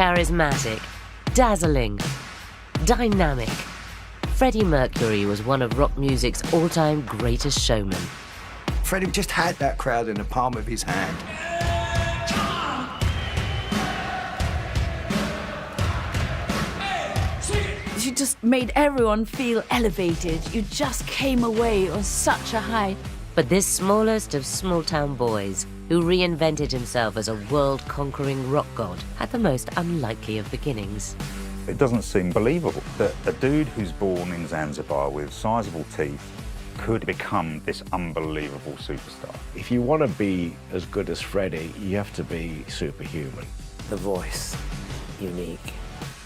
Charismatic, dazzling, dynamic, Freddie Mercury was one of rock music's all-time greatest showmen. Freddie just had that crowd in the palm of his hand. You just made everyone feel elevated. You just came away on such a high. But this smallest of small-town boys, who reinvented himself as a world-conquering rock god, had the most unlikely of beginnings. It doesn't seem believable that a dude who's born in Zanzibar with sizable teeth could become this unbelievable superstar. If you want to be as good as Freddie, you have to be superhuman. The voice, unique.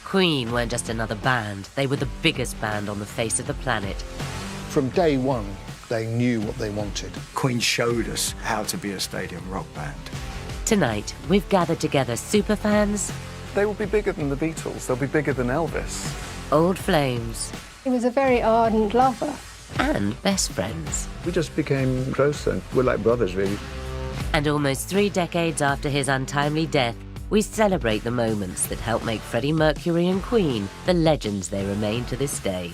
Queen weren't just another band, they were the biggest band on the face of the planet. From day one, they knew what they wanted. Queen showed us how to be a stadium rock band. Tonight, we've gathered together superfans. They will be bigger than the Beatles, they'll be bigger than Elvis. Old flames. He was a very ardent lover. And best friends. We just became closer. We're like brothers, really. And almost 3 decades after his untimely death, we celebrate the moments that helped make Freddie Mercury and Queen the legends they remain to this day.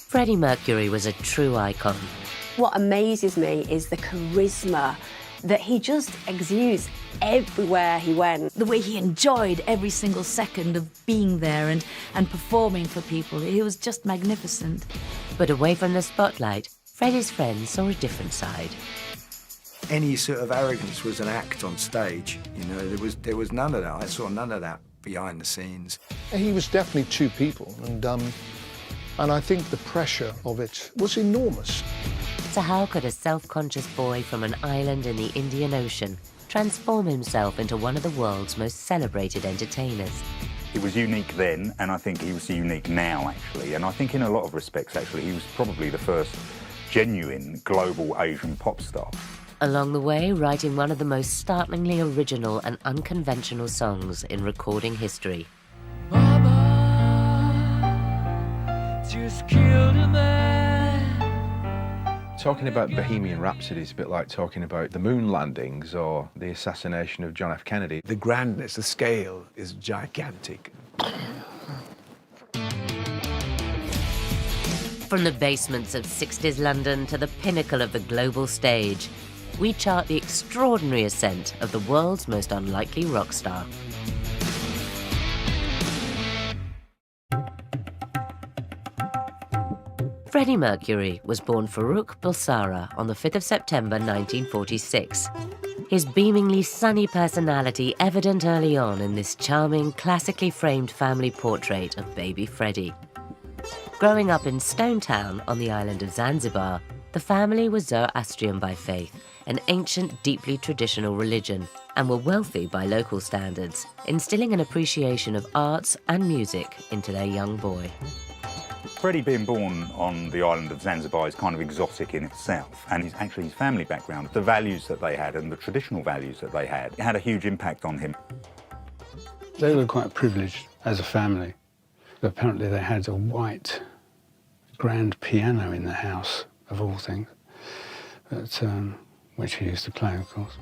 Freddie Mercury was a true icon. What amazes me is the charisma that he just exudes everywhere he went. The way he enjoyed every single second of being there and performing for people. He was just magnificent. But away from the spotlight, Freddie's friends saw a different side. Any sort of arrogance was an act on stage. You know, there was none of that. I saw none of that behind the scenes. He was definitely two people, and I think the pressure of it was enormous. So how could a self-conscious boy from an island in the Indian Ocean transform himself into one of the world's most celebrated entertainers? He was unique then, and I think he was unique now, actually. And I think in a lot of respects, actually, he was probably the first genuine global Asian pop star. Along the way, writing one of the most startlingly original and unconventional songs in recording history. Mama just killed a man. Talking about Bohemian Rhapsody is a bit like talking about the moon landings or the assassination of John F. Kennedy. The grandness, the scale is gigantic. From the basements of 60s London to the pinnacle of the global stage, we chart the extraordinary ascent of the world's most unlikely rock star. Freddie Mercury was born Farrokh Bulsara on the 5th of September 1946. His beamingly sunny personality evident early on in this charming, classically framed family portrait of baby Freddie. Growing up in Stone Town on the island of Zanzibar, the family was Zoroastrian by faith, an ancient, deeply traditional religion, and were wealthy by local standards, instilling an appreciation of arts and music into their young boy. Freddie being born on the island of Zanzibar is kind of exotic in itself, and actually his family background, the values that they had and the traditional values that they had, it had a huge impact on him. They were quite privileged as a family. Apparently they had a white grand piano in the house, of all things, which he used to play, of course.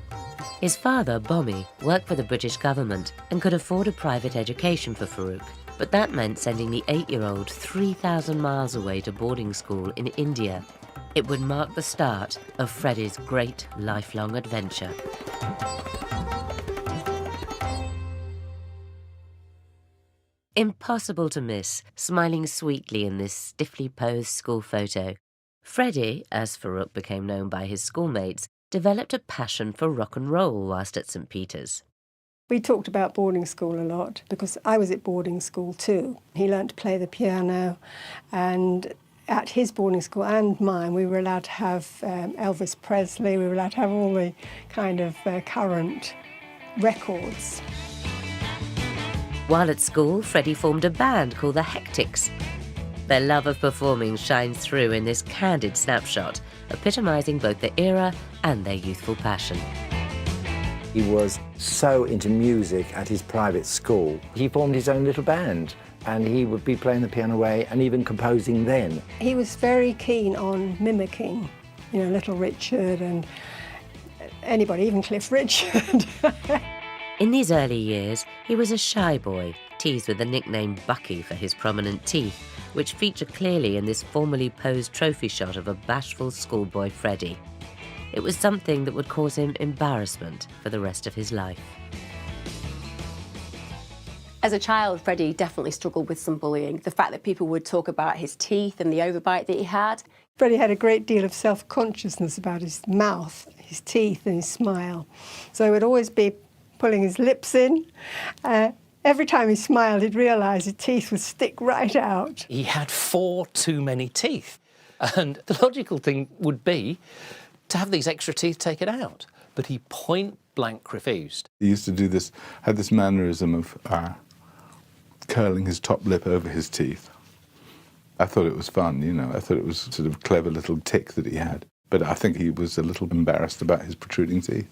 His father, Bommy, worked for the British government and could afford a private education for Farrokh. But that meant sending the 8-year-old 3,000 miles away to boarding school in India. It would mark the start of Freddie's great lifelong adventure. Impossible to miss, smiling sweetly in this stiffly posed school photo. Freddie, as Farrokh became known by his schoolmates, developed a passion for rock and roll whilst at St. Peter's. We talked about boarding school a lot because I was at boarding school too. He learnt to play the piano, and at his boarding school and mine we were allowed to have Elvis Presley, we were allowed to have all the kind of current records. While at school, Freddie formed a band called the Hectics. Their love of performing shines through in this candid snapshot, epitomising both the era and their youthful passion. He was so into music at his private school. He formed his own little band, and he would be playing the piano away and even composing then. He was very keen on mimicking, you know, Little Richard and anybody, even Cliff Richard. In these early years, he was a shy boy, teased with the nickname Bucky for his prominent teeth, which feature clearly in this formally posed trophy shot of a bashful schoolboy Freddie. It was something that would cause him embarrassment for the rest of his life. As a child, Freddie definitely struggled with some bullying. The fact that people would talk about his teeth and the overbite that he had. Freddie had a great deal of self-consciousness about his mouth, his teeth and his smile. So he would always be pulling his lips in. Every time he smiled, he'd realise his teeth would stick right out. He had 4 too many teeth, and the logical thing would be to have these extra teeth taken out, but he point-blank refused. He used to do this, had this mannerism of curling his top lip over his teeth. I thought it was fun, you know, I thought it was sort of a clever little tick that he had, but I think he was a little embarrassed about his protruding teeth.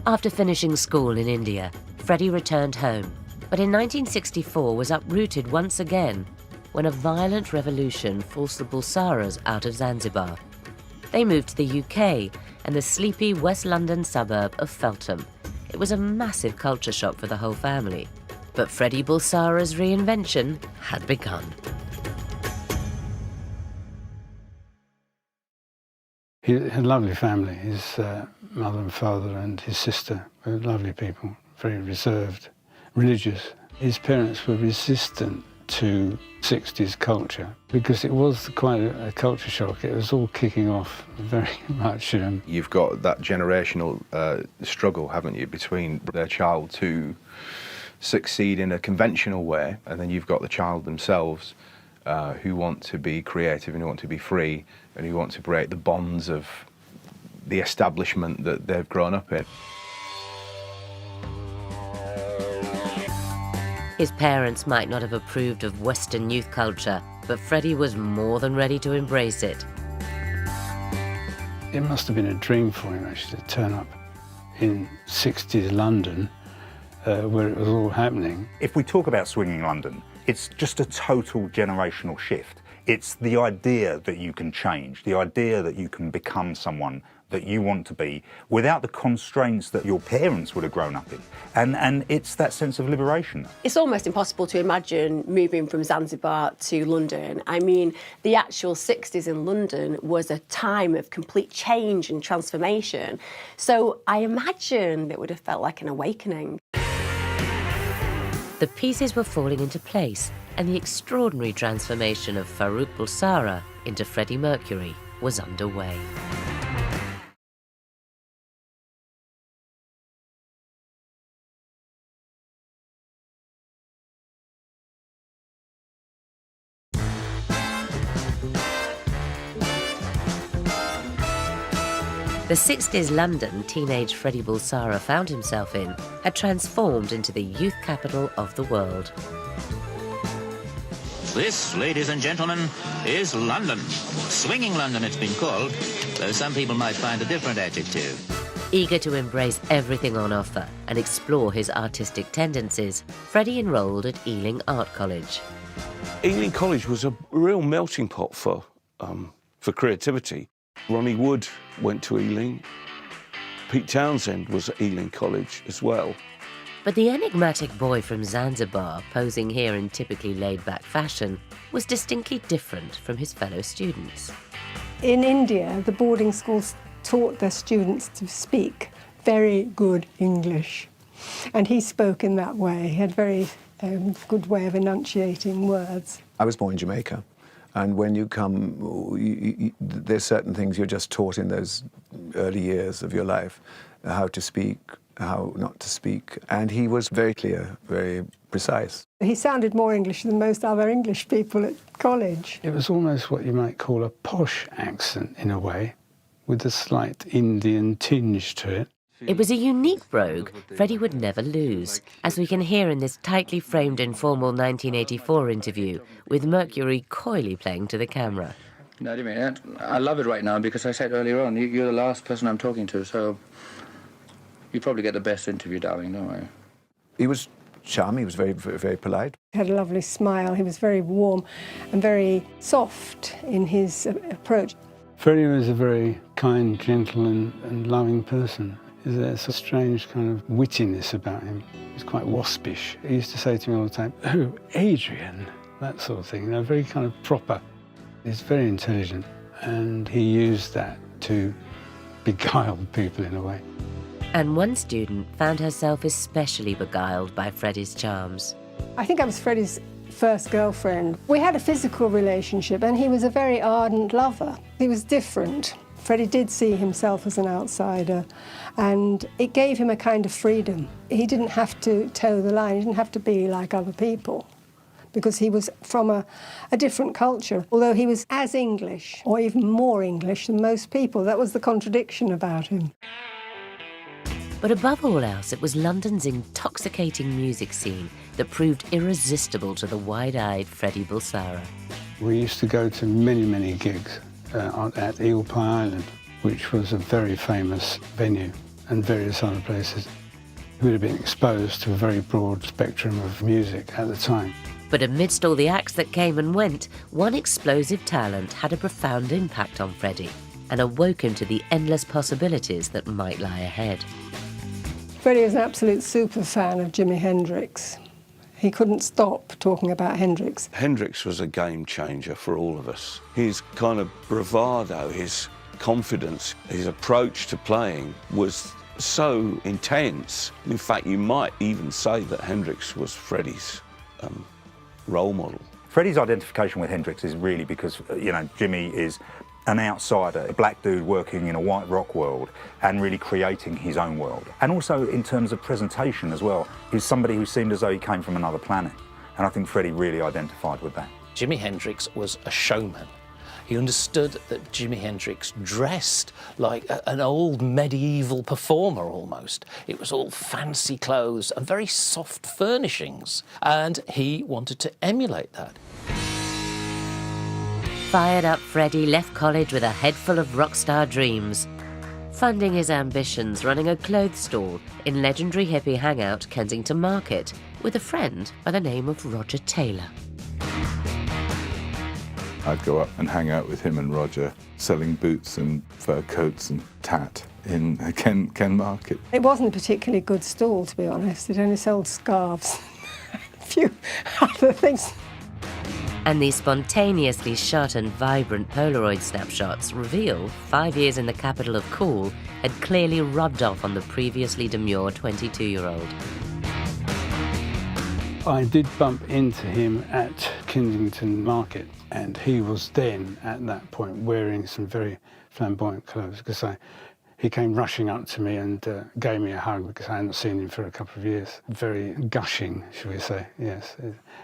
After finishing school in India, Freddie returned home, but in 1964 was uprooted once again when a violent revolution forced the Bulsaras out of Zanzibar. They moved to the UK and the sleepy West London suburb of Feltham. It was a massive culture shock for the whole family, but Freddie Bulsara's reinvention had begun. He had a lovely family. His mother and father and his sister were lovely people, very reserved, religious. His parents were resistant to 60s culture because it was quite a culture shock. It was all kicking off very much. You've got that generational struggle, haven't you, between their child to succeed in a conventional way, and then you've got the child themselves who want to be creative and who want to be free and who want to break the bonds of the establishment that they've grown up in. His parents might not have approved of Western youth culture, but Freddie was more than ready to embrace it. It must have been a dream for him, actually, to turn up in 60s London, where it was all happening. If we talk about swinging London, it's just a total generational shift. It's the idea that you can change, the idea that you can become someone that you want to be without the constraints that your parents would have grown up in. And it's that sense of liberation. It's almost impossible to imagine moving from Zanzibar to London. I mean, the actual 60s in London was a time of complete change and transformation. So I imagine it would have felt like an awakening. The pieces were falling into place, and the extraordinary transformation of Farrokh Bulsara into Freddie Mercury was underway. The 60s London teenage Freddie Bulsara found himself in had transformed into the youth capital of the world. This, ladies and gentlemen, is London. Swinging London, it's been called, though some people might find a different adjective. Eager to embrace everything on offer and explore his artistic tendencies, Freddie enrolled at Ealing Art College. Ealing College was a real melting pot for creativity. Ronnie Wood went to Ealing. Pete Townsend was at Ealing College as well. But the enigmatic boy from Zanzibar, posing here in typically laid-back fashion, was distinctly different from his fellow students. In India, the boarding schools taught their students to speak very good English. And he spoke in that way. He had a very good way of enunciating words. I was born in Jamaica. And when you come, there's certain things you're just taught in those early years of your life, how to speak, how not to speak. And he was very clear, very precise. He sounded more English than most other English people at college. It was almost what you might call a posh accent, in a way, with a slight Indian tinge to it. It was a unique brogue Freddie would never lose, as we can hear in this tightly framed informal 1984 interview, with Mercury coyly playing to the camera. No, I love it right now because I said earlier on, you're the last person I'm talking to, so you probably get the best interview, darling, don't worry. He was charming. He was very, very, very polite. He had a lovely smile. He was very warm and very soft in his approach. Freddie was a very kind, gentle and loving person. There's a strange kind of wittiness about him. He was quite waspish. He used to say to me all the time, "Oh, Adrian," that sort of thing, very kind of proper. He's very intelligent, and he used that to beguile people in a way. And one student found herself especially beguiled by Freddie's charms. I think I was Freddie's first girlfriend. We had a physical relationship, and he was a very ardent lover. He was different. Freddie did see himself as an outsider, and it gave him a kind of freedom. He didn't have to toe the line, he didn't have to be like other people, because he was from a different culture. Although he was as English, or even more English than most people, that was the contradiction about him. But above all else, it was London's intoxicating music scene that proved irresistible to the wide-eyed Freddie Bulsara. We used to go to many, many gigs at Eel Pie Island, which was a very famous venue, and various other places. We would have been exposed to a very broad spectrum of music at the time. But amidst all the acts that came and went, one explosive talent had a profound impact on Freddie and awoke him to the endless possibilities that might lie ahead. Freddie was an absolute super fan of Jimi Hendrix. He couldn't stop talking about Hendrix. Hendrix was a game changer for all of us. His kind of bravado, his confidence, his approach to playing was so intense. In fact, you might even say that Hendrix was Freddie's role model. Freddie's identification with Hendrix is really because, Jimmy is an outsider, a black dude working in a white rock world and really creating his own world. And also in terms of presentation as well, he's somebody who seemed as though he came from another planet. And I think Freddie really identified with that. Jimi Hendrix was a showman. He understood that Jimi Hendrix dressed like an old medieval performer almost. It was all fancy clothes and very soft furnishings. And he wanted to emulate that. Fired up Freddie left college with a head full of rock star dreams, funding his ambitions running a clothes stall in legendary hippie hangout Kensington Market with a friend by the name of Roger Taylor. I'd go up and hang out with him and Roger, selling boots and fur coats and tat in Ken Market. It wasn't a particularly good stall, to be honest. It only sold scarves, a few other things. And these spontaneously shot and vibrant Polaroid snapshots reveal 5 years in the capital of cool had clearly rubbed off on the previously demure 22-year-old. I did bump into him at Kensington Market, and he was then, at that point, wearing some very flamboyant clothes, because he came rushing up to me and gave me a hug because I hadn't seen him for a couple of years. Very gushing, shall we say, yes.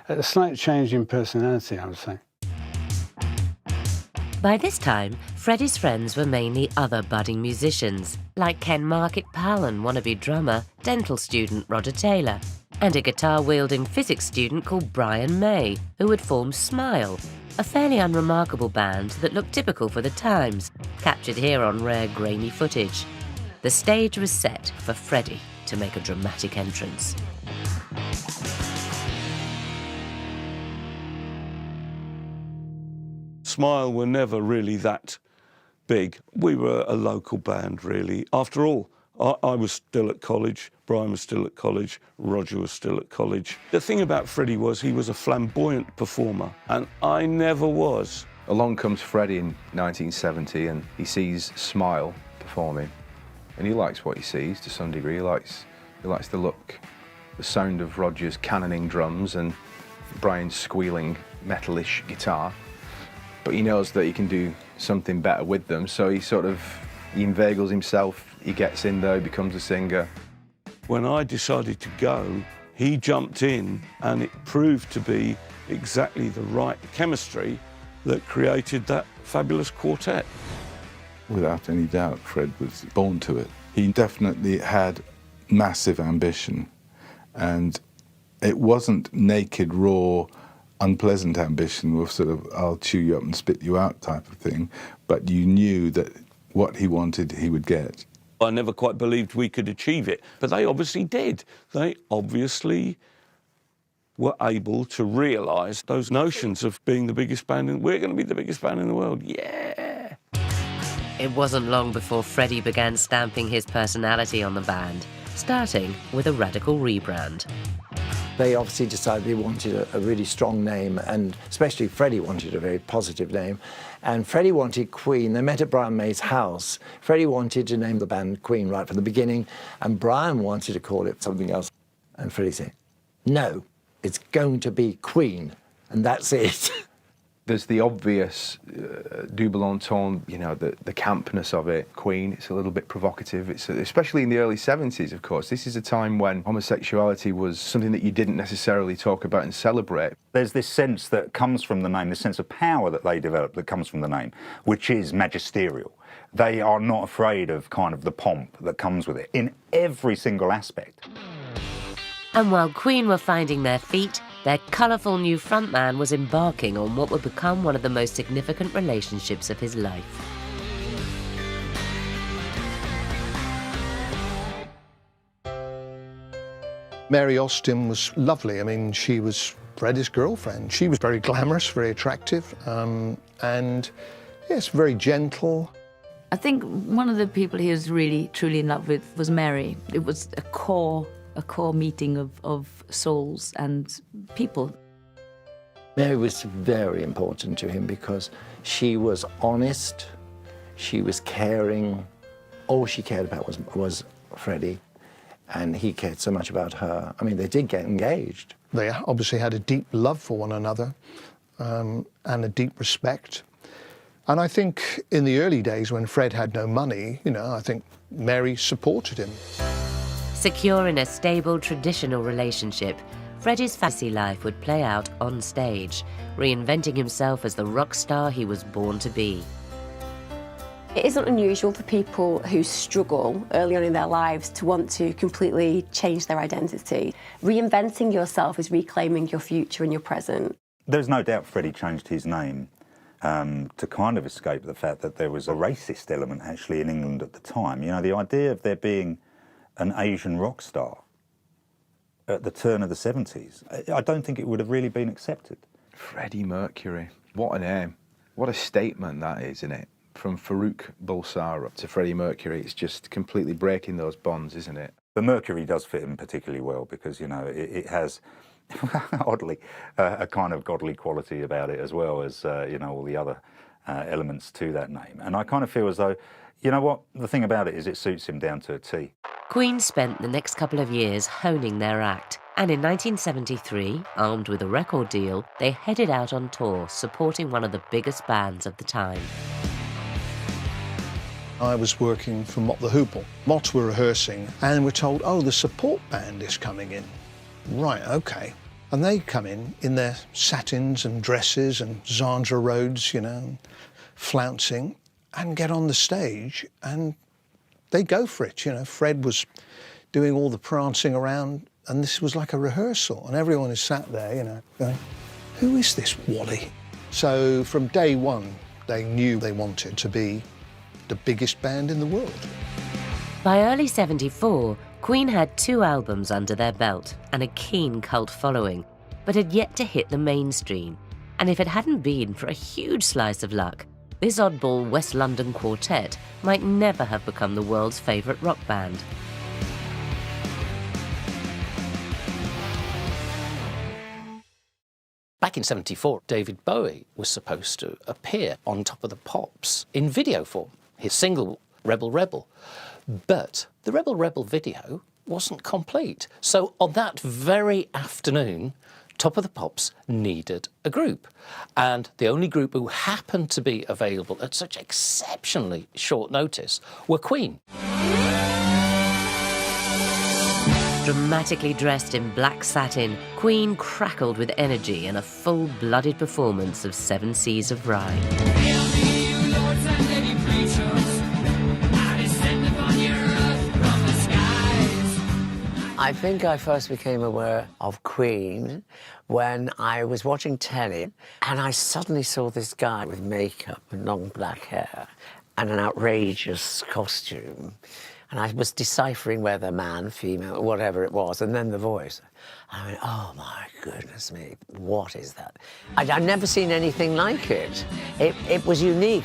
A slight change in personality, I would say. By this time, Freddie's friends were mainly other budding musicians, like Ken Market pal and wannabe drummer, dental student Roger Taylor, and a guitar-wielding physics student called Brian May, who would form Smile, a fairly unremarkable band that looked typical for the times, captured here on rare grainy footage. The stage was set for Freddie to make a dramatic entrance. Smile were never really that big. We were a local band, really. After all, I was still at college, Brian was still at college, Roger was still at college. The thing about Freddie was he was a flamboyant performer, and I never was. Along comes Freddie in 1970, and he sees Smile performing, and he likes what he sees to some degree. He likes the look, the sound of Roger's cannoning drums and Brian's squealing metalish guitar. But he knows that he can do something better with them, so he inveigles himself. He gets in there, he becomes a singer. When I decided to go, he jumped in, and it proved to be exactly the right chemistry that created that fabulous quartet. Without any doubt, Fred was born to it. He definitely had massive ambition, and it wasn't naked, raw, unpleasant ambition with sort of I'll chew you up and spit you out type of thing, but you knew that what he wanted he would get. I never quite believed we could achieve it, but they obviously did. They obviously were able to realise those notions of being the biggest band we're going to be the biggest band in the world, yeah! It wasn't long before Freddie began stamping his personality on the band, starting with a radical rebrand. They obviously decided they wanted a really strong name, and especially Freddie wanted a very positive name. And Freddie wanted Queen. They met at Brian May's house. Freddie wanted to name the band Queen right from the beginning, and Brian wanted to call it something else. And Freddie said, no, it's going to be Queen, and that's it. There's the obvious double entendre, you know, the campness of it. Queen, it's a little bit provocative. It's especially in the early 70s, of course. This is a time when homosexuality was something that you didn't necessarily talk about and celebrate. There's this sense that comes from the name, this sense of power that they develop that comes from the name, which is magisterial. They are not afraid of kind of the pomp that comes with it in every single aspect. And while Queen were finding their feet, their colourful new frontman was embarking on what would become one of the most significant relationships of his life. Mary Austin was lovely. I mean, she was Freddie's girlfriend. She was very glamorous, very attractive, and yes, very gentle. I think one of the people he was really, truly in love with was Mary. It was a core meeting of souls and people. Mary was very important to him because she was honest, she was caring. All she cared about was Freddie, and he cared so much about her. I mean, they did get engaged. They obviously had a deep love for one another and a deep respect. And I think in the early days when Fred had no money, you know, I think Mary supported him. Secure in a stable, traditional relationship, Freddie's fantasy life would play out on stage, reinventing himself as the rock star he was born to be. It isn't unusual for people who struggle early on in their lives to want to completely change their identity. Reinventing yourself is reclaiming your future and your present. There's no doubt Freddie changed his name to kind of escape the fact that there was a racist element actually in England at the time. You know, the idea of there being an Asian rock star at the turn of the 70s, I don't think it would have really been accepted. Freddie Mercury, what a name. What a statement that is, isn't it? From Farouk Bulsara to Freddie Mercury, it's just completely breaking those bonds, isn't it? The Mercury does fit him particularly well because, you know, it has, oddly, a kind of godly quality about it as well as, you know, all the other elements to that name. And I kind of feel as though, you know what, the thing about it is it suits him down to a T. Queen spent the next couple of years honing their act, and in 1973, armed with a record deal, they headed out on tour, supporting one of the biggest bands of the time. I was working for Mott the Hoople. Mott were rehearsing, and we're told, oh, the support band is coming in. Right, OK. And they come in their satins and dresses and Zandra Rhodes, you know, flouncing, and get on the stage, and they go for it. You know, Fred was doing all the prancing around, and this was like a rehearsal, and everyone is sat there, you know, going, who is this Wally? So from day one, they knew they wanted to be the biggest band in the world. By early 74, Queen had 2 albums under their belt and a keen cult following, but had yet to hit the mainstream. And if it hadn't been for a huge slice of luck, this oddball West London quartet might never have become the world's favourite rock band. Back in '74, David Bowie was supposed to appear on Top of the Pops in video form, his single Rebel Rebel. But the Rebel Rebel video wasn't complete. So on that very afternoon, Top of the Pops needed a group. And the only group who happened to be available at such exceptionally short notice were Queen. Dramatically dressed in black satin, Queen crackled with energy in a full-blooded performance of 7 Seas of Rhye. I think I first became aware of Queen when I was watching telly and I suddenly saw this guy with makeup and long black hair and an outrageous costume. And I was deciphering whether man, female, whatever it was, and then the voice. I went, oh my goodness me, what is that? I'd never seen anything like it. It was unique.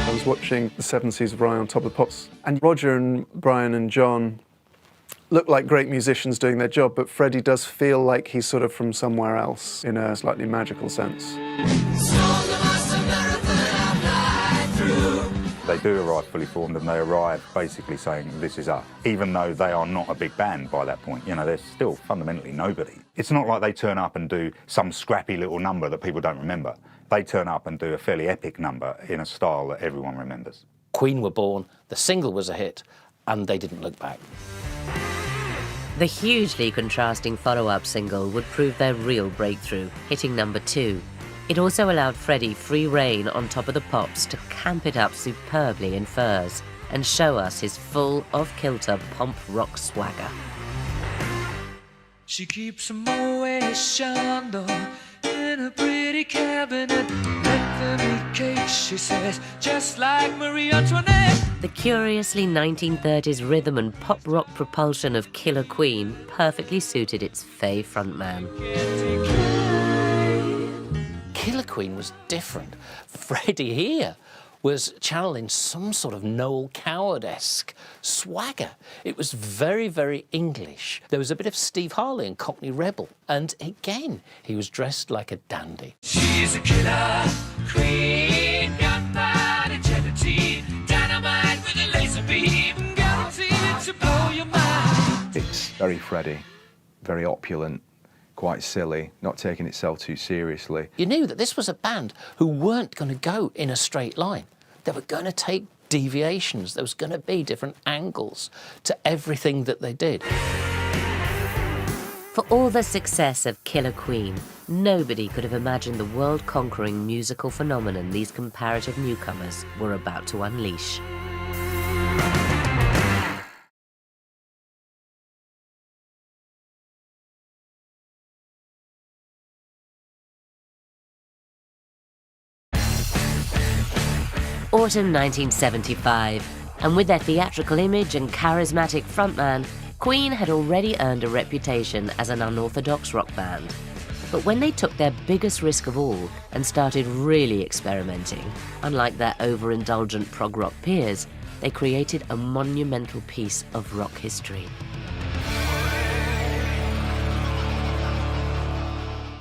I was watching The Seven Seas of Rye on Top of the Pops, and Roger and Brian and John look like great musicians doing their job, but Freddie does feel like he's sort of from somewhere else in a slightly magical sense. They do arrive fully formed, and they arrive basically saying, this is us, even though they are not a big band by that point. You know, they're still fundamentally nobody. It's not like they turn up and do some scrappy little number that people don't remember. They turn up and do a fairly epic number in a style that everyone remembers. Queen were born, the single was a hit, and they didn't look back. The hugely contrasting follow-up single would prove their real breakthrough, hitting number 2. It also allowed Freddie free rein on Top of the Pops to camp it up superbly in Furs and show us his full, off-kilter pomp rock swagger. She keeps a Moet Chandon in a pretty cabinet. Let them eat cake, she says, just like Marie Antoinette. The curiously 1930s rhythm and pop rock propulsion of Killer Queen perfectly suited its fey frontman. Killer Queen was different. Freddie here was channeling some sort of Noel Coward-esque swagger. It was very, very English. There was a bit of Steve Harley and Cockney Rebel, and again, he was dressed like a dandy. She's a killer queen, gunpowder gelatine, dynamite with a laser beam, guaranteed to blow your mind. It's very Freddie, very opulent, quite silly, not taking itself too seriously. You knew that this was a band who weren't going to go in a straight line. They were going to take deviations. There was going to be different angles to everything that they did. For all the success of Killer Queen, nobody could have imagined the world-conquering musical phenomenon these comparative newcomers were about to unleash. Autumn 1975, and with their theatrical image and charismatic frontman, Queen had already earned a reputation as an unorthodox rock band. But when they took their biggest risk of all and started really experimenting, unlike their overindulgent prog rock peers, they created a monumental piece of rock history.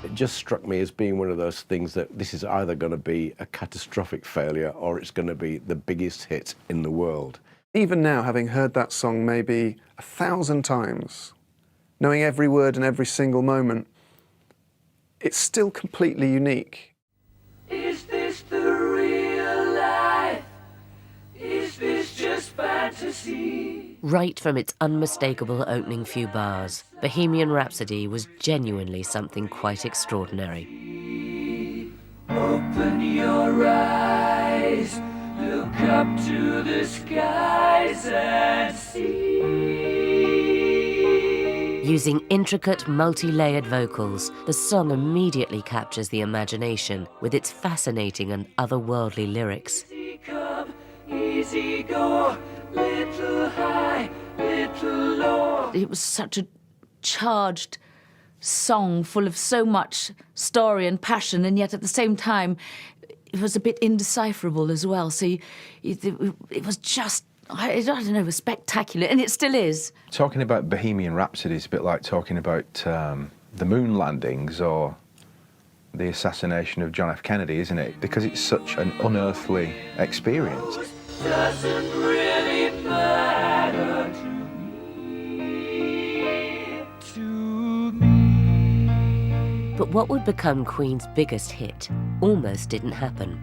It just struck me as being one of those things that this is either going to be a catastrophic failure or it's going to be the biggest hit in the world. Even now, having heard that song maybe 1,000 times, knowing every word and every single moment, it's still completely unique. Is this the real life? Is this just fantasy? Right from its unmistakable opening few bars, Bohemian Rhapsody was genuinely something quite extraordinary. Open your eyes, look up to the skies and see. Using intricate, multi-layered vocals, the song immediately captures the imagination with its fascinating and otherworldly lyrics. Easy come, easy go, little high, little low. It was such a charged song full of so much story and passion, and yet at the same time it was a bit indecipherable as well. So it was just, I don't know, it was spectacular, and it still is. Talking about Bohemian Rhapsody is a bit like talking about the moon landings or the assassination of John F. Kennedy, isn't it? Because it's such an unearthly experience. Doesn't really matter to me. But what would become Queen's biggest hit almost didn't happen.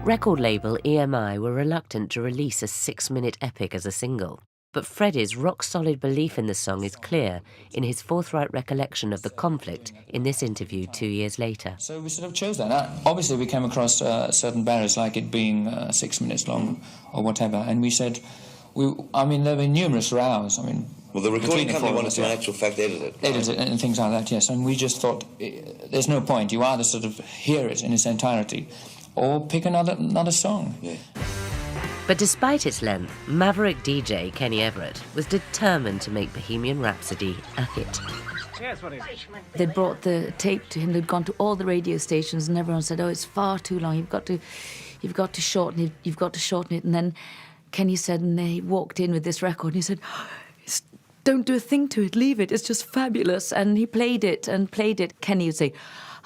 Record label EMI were reluctant to release a 6-minute epic as a single. But Freddie's rock-solid belief in the song is clear in his forthright recollection of the conflict in this interview 2 years later. So we sort of chose that. Obviously, we came across certain barriers, like it being 6 minutes long or whatever, and we said, there were numerous rows. Well, the recording company wanted to, in actual fact, edit it. Right? Edit it and things like that, yes. And we just thought, there's no point. You either sort of hear it in its entirety, or pick another song. Yeah. But despite its length, maverick DJ Kenny Everett was determined to make Bohemian Rhapsody a hit. They'd brought the tape to him. They'd gone to all the radio stations, and everyone said, "Oh, it's far too long. You've got to shorten it. You've got to shorten it." And then Kenny said, and he walked in with this record, and he said, "Don't do a thing to it. Leave it. It's just fabulous." And he played it and played it. Kenny would say,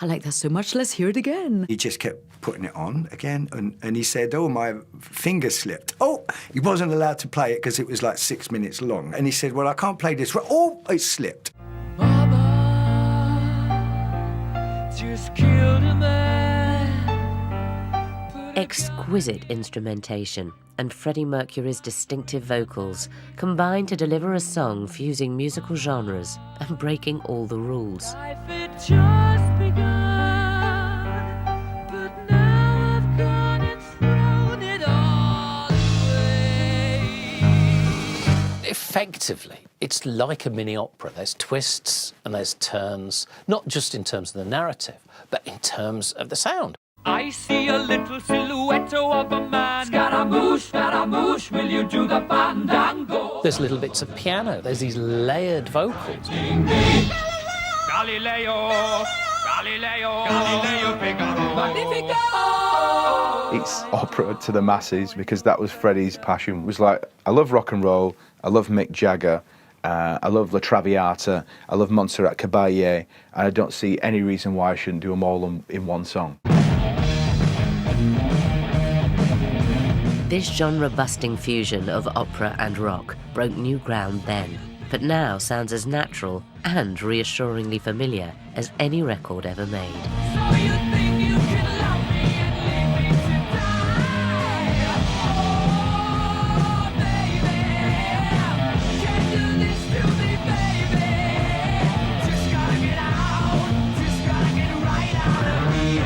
"I like that so much. Let's hear it again." He just kept putting it on again, and he said, "Oh, my finger slipped." Oh, he wasn't allowed to play it because it was like 6 minutes long. And he said, "Well, I can't play this." Oh, it slipped. Just killed a man. Exquisite instrumentation and Freddie Mercury's distinctive vocals combined to deliver a song fusing musical genres and breaking all the rules. Life had just begun, but now I've gone and thrown it all away. Effectively, it's like a mini opera. There's twists and there's turns, not just in terms of the narrative, but in terms of the sound. I see a little silhouette of a man. Scaramouche, will you do the fandango? There's little bits of piano. There's these layered vocals. Galileo, Figaro. Magnifico! It's opera to the masses because that was Freddie's passion. It was like, I love rock and roll, I love Mick Jagger, I love La Traviata, I love Montserrat Caballé, and I don't see any reason why I shouldn't do them all in one song. This genre-busting fusion of opera and rock broke new ground then, but now sounds as natural and reassuringly familiar as any record ever made. So you think you can love me and leave me to die? Oh, baby, can't do this to me, baby. Just gotta get out, just gotta get right out of here.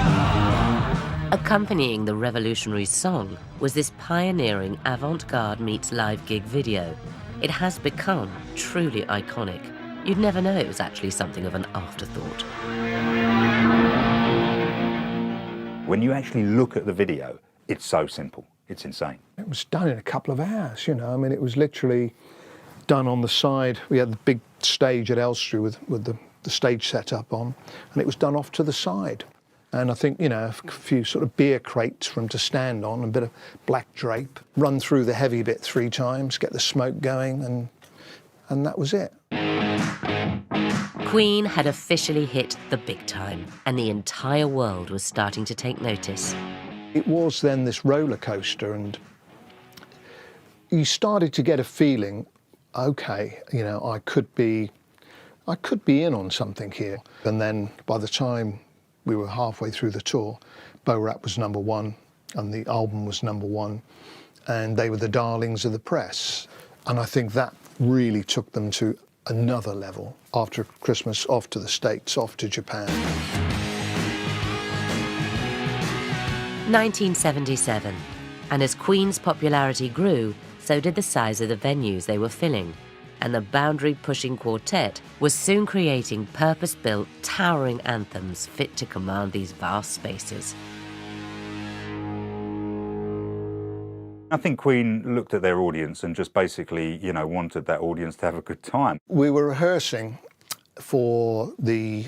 Accompanying the revolutionary song was this pioneering avant-garde meets live gig video. It has become truly iconic. You'd never know it was actually something of an afterthought. When you actually look at the video, it's so simple. It's insane. It was done in a couple of hours, you know. I mean, it was literally done on the side. We had the big stage at Elstree with the stage set up on, and it was done off to the side. And I think, you know, a few sort of beer crates for him to stand on, a bit of black drape, run through the heavy bit 3 times, get the smoke going, and that was it. Queen had officially hit the big time, and the entire world was starting to take notice. It was then this roller coaster, and you started to get a feeling, okay, you know, I could be in on something here. And then by the time we were halfway through the tour, Bo Rap was #1 and the album was #1, and they were the darlings of the press. And I think that really took them to another level. After Christmas, off to the States, off to Japan. 1977, and as Queen's popularity grew, so did the size of the venues they were filling, and the boundary-pushing quartet was soon creating purpose-built, towering anthems fit to command these vast spaces. I think Queen looked at their audience and just basically, you know, wanted that audience to have a good time. We were rehearsing for the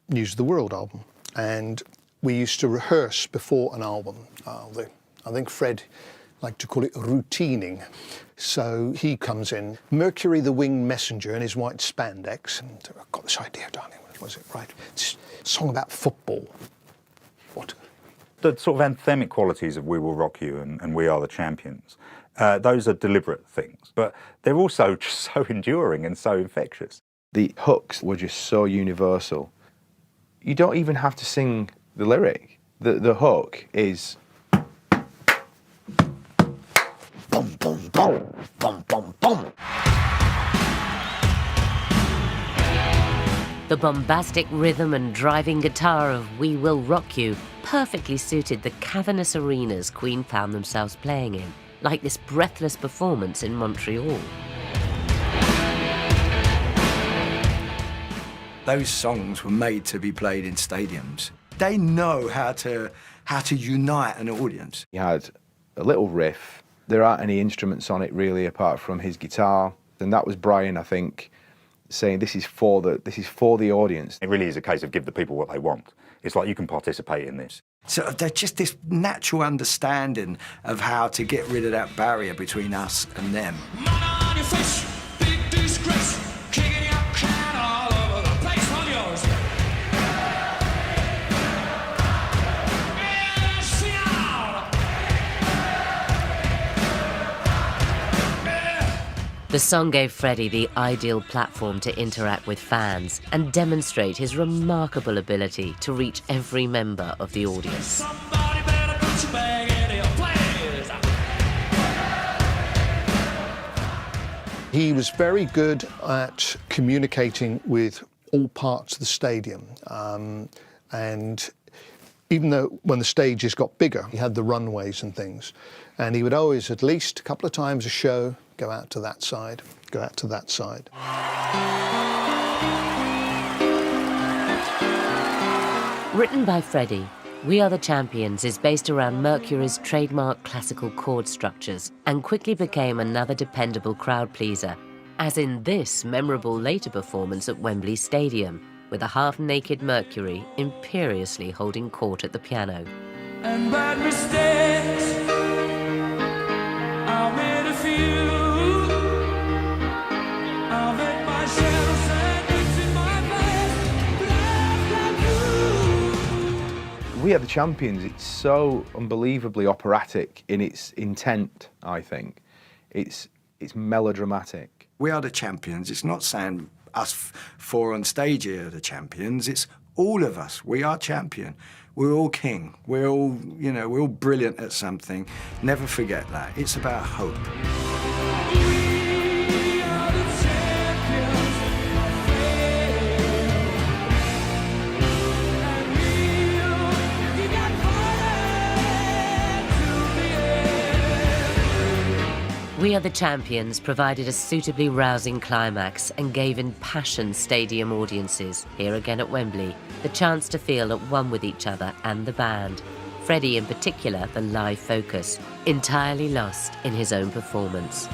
News of the World album, and we used to rehearse before an album. I think Fred liked to call it routinning. So he comes in, Mercury the Winged Messenger in his white spandex, and I've got this idea, darling, what was it, right? It's a song about football. What? The sort of anthemic qualities of We Will Rock You and We Are the Champions, those are deliberate things, but they're also just so enduring and so infectious. The hooks were just so universal. You don't even have to sing the lyric. The hook is... Boom, boom, boom, boom, boom, boom. The bombastic rhythm and driving guitar of We Will Rock You perfectly suited the cavernous arenas Queen found themselves playing in, like this breathless performance in Montreal. Those songs were made to be played in stadiums. They know how to unite an audience. He had a little riff. There aren't any instruments on it really apart from his guitar. And that was Brian, I think, saying this is for the audience. It really is a case of give the people what they want. It's like you can participate in this. So there's just this natural understanding of how to get rid of that barrier between us and them. The song gave Freddie the ideal platform to interact with fans and demonstrate his remarkable ability to reach every member of the audience. He was very good at communicating with all parts of the stadium. And even though when the stages got bigger, he had the runways and things. And he would always, at least a couple of times a show, go out to that side, go out to that side. Written by Freddie, We Are the Champions is based around Mercury's trademark classical chord structures and quickly became another dependable crowd pleaser, as in this memorable later performance at Wembley Stadium, with a half-naked Mercury imperiously holding court at the piano. And bad mistakes, I made a few. I made myself sandwich in my bed, laughed like you. We Are the Champions, it's so unbelievably operatic in its intent, I think. It's melodramatic. We Are the Champions. It's not saying us four on stage here are the champions. It's all of us. We are champion. We're all king. We're all, you know, we're all brilliant at something. Never forget that. It's about hope. We Are the Champions provided a suitably rousing climax and gave impassioned stadium audiences, here again at Wembley, the chance to feel at one with each other and the band. Freddie in particular, the live focus, entirely lost in his own performance.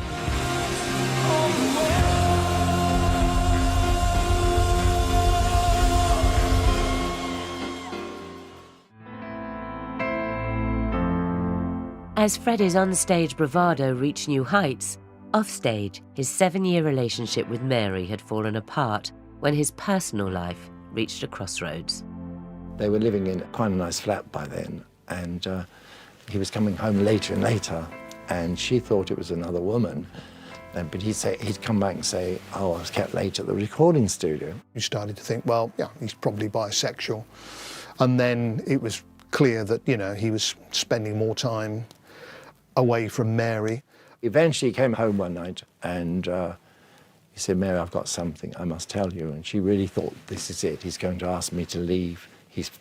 As Freddie's on-stage bravado reached new heights, off-stage, his 7-year relationship with Mary had fallen apart when his personal life reached a crossroads. They were living in quite a nice flat by then, and he was coming home later and later, and she thought it was another woman. But he'd come back and say, oh, I was kept late at the recording studio. You started to think, well, yeah, he's probably bisexual. And then it was clear that, you know, he was spending more time away from Mary. Eventually he came home one night and he said, Mary, I've got something I must tell you. And she really thought, this is it. He's going to ask me to leave. He's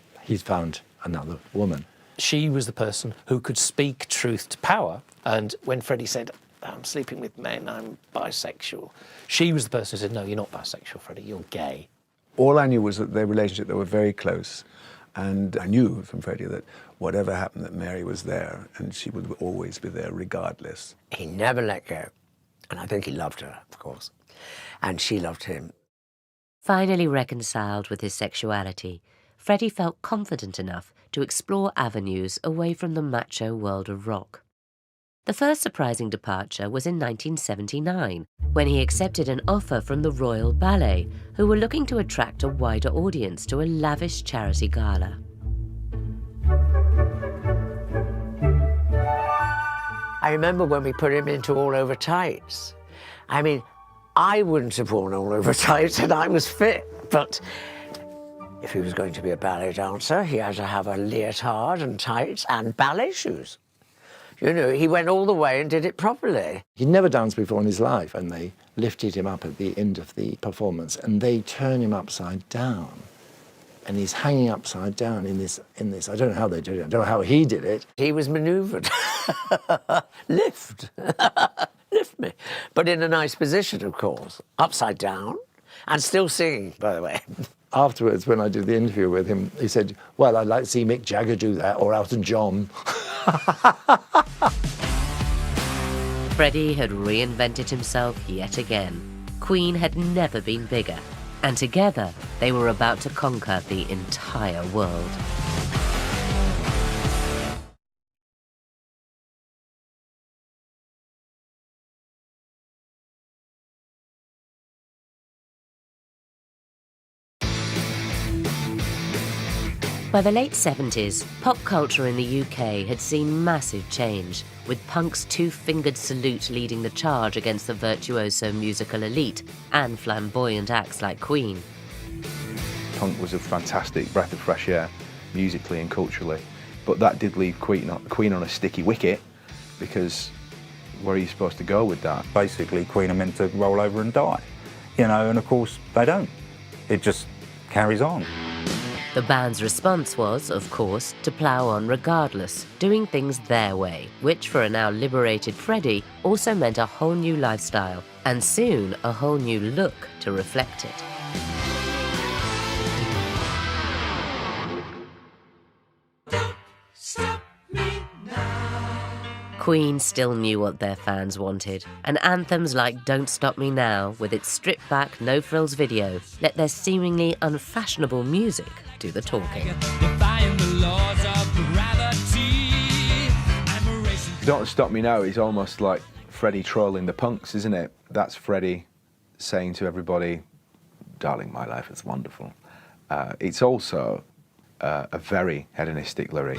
found another woman. She was the person who could speak truth to power. And when Freddie said, I'm sleeping with men, I'm bisexual, she was the person who said, no, you're not bisexual, Freddie, you're gay. All I knew was that their relationship, they were very close. And I knew from Freddie that whatever happened, that Mary was there and she would always be there regardless. He never let go. And I think he loved her, of course. And she loved him. Finally reconciled with his sexuality, Freddie felt confident enough to explore avenues away from the macho world of rock. The first surprising departure was in 1979, when he accepted an offer from the Royal Ballet, who were looking to attract a wider audience to a lavish charity gala. I remember when we put him into all over tights. I mean, I wouldn't have worn all over tights and I was fit, but if he was going to be a ballet dancer, he had to have a leotard and tights and ballet shoes. You know, he went all the way and did it properly. He'd never danced before in his life, and they lifted him up at the end of the performance, and they turn him upside down. And he's hanging upside down in this. I don't know how they did it. I don't know how he did it. He was manoeuvred. Lift. Lift me. But in a nice position, of course. Upside down. And still singing, by the way. afterwards, when I did the interview with him, he said, well, I'd like to see Mick Jagger do that, or Elton John. Freddie had reinvented himself yet again. Queen had never been bigger, and together they were about to conquer the entire world. By the late 70s, pop culture in the UK had seen massive change, with punk's two-fingered salute leading the charge against the virtuoso musical elite and flamboyant acts like Queen. Punk was a fantastic breath of fresh air, musically and culturally, but that did leave Queen on a sticky wicket, because where are you supposed to go with that? Basically, Queen are meant to roll over and die, you know, and of course they don't. It just carries on. The band's response was, of course, to plough on regardless, doing things their way, which for a now liberated Freddie also meant a whole new lifestyle, and soon a whole new look to reflect it. Queen still knew what their fans wanted, and anthems like Don't Stop Me Now, with its stripped-back, no-frills video, let their seemingly unfashionable music do the talking. Don't Stop Me Now is almost like Freddie trolling the punks, isn't it? That's Freddie saying to everybody, darling, my life is wonderful. It's also a very hedonistic lyric.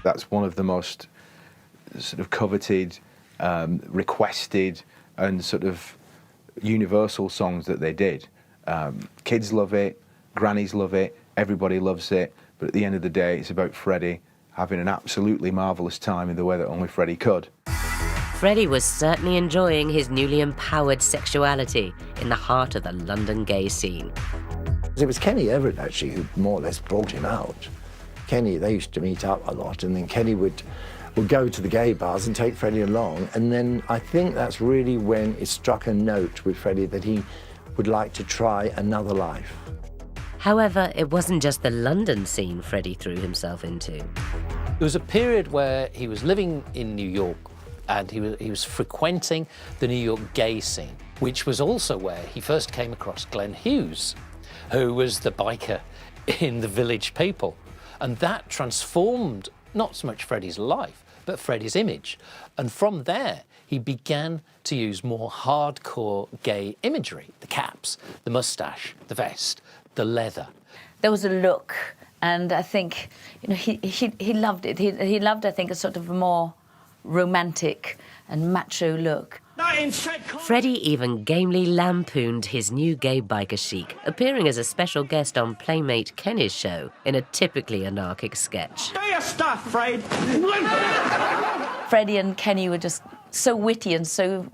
That's one of the most sort of coveted, requested, and sort of universal songs that they did. Kids love it, grannies love it, everybody loves it, but at the end of the day, it's about Freddie having an absolutely marvellous time in the way that only Freddie could. Freddie was certainly enjoying his newly empowered sexuality in the heart of the London gay scene. It was Kenny Everett, actually, who more or less brought him out. Kenny, they used to meet up a lot, and then Kenny would go to the gay bars and take Freddie along, and then I think that's really when it struck a note with Freddie that he would like to try another life. However, it wasn't just the London scene Freddie threw himself into. There was a period where he was living in New York, and he was frequenting the New York gay scene, which was also where he first came across Glenn Hughes, who was the biker in The Village People. And that transformed not so much Freddie's life, but Freddie's image. And from there, he began to use more hardcore gay imagery, the caps, the mustache, the vest, the leather. There was a look, and I think, you know, he loved it. He loved, I think, a sort of more romantic and macho look. Freddie even gamely lampooned his new gay biker chic, appearing as a special guest on Playmate Kenny's show in a typically anarchic sketch. Do your stuff, Fred! Freddie and Kenny were just so witty and so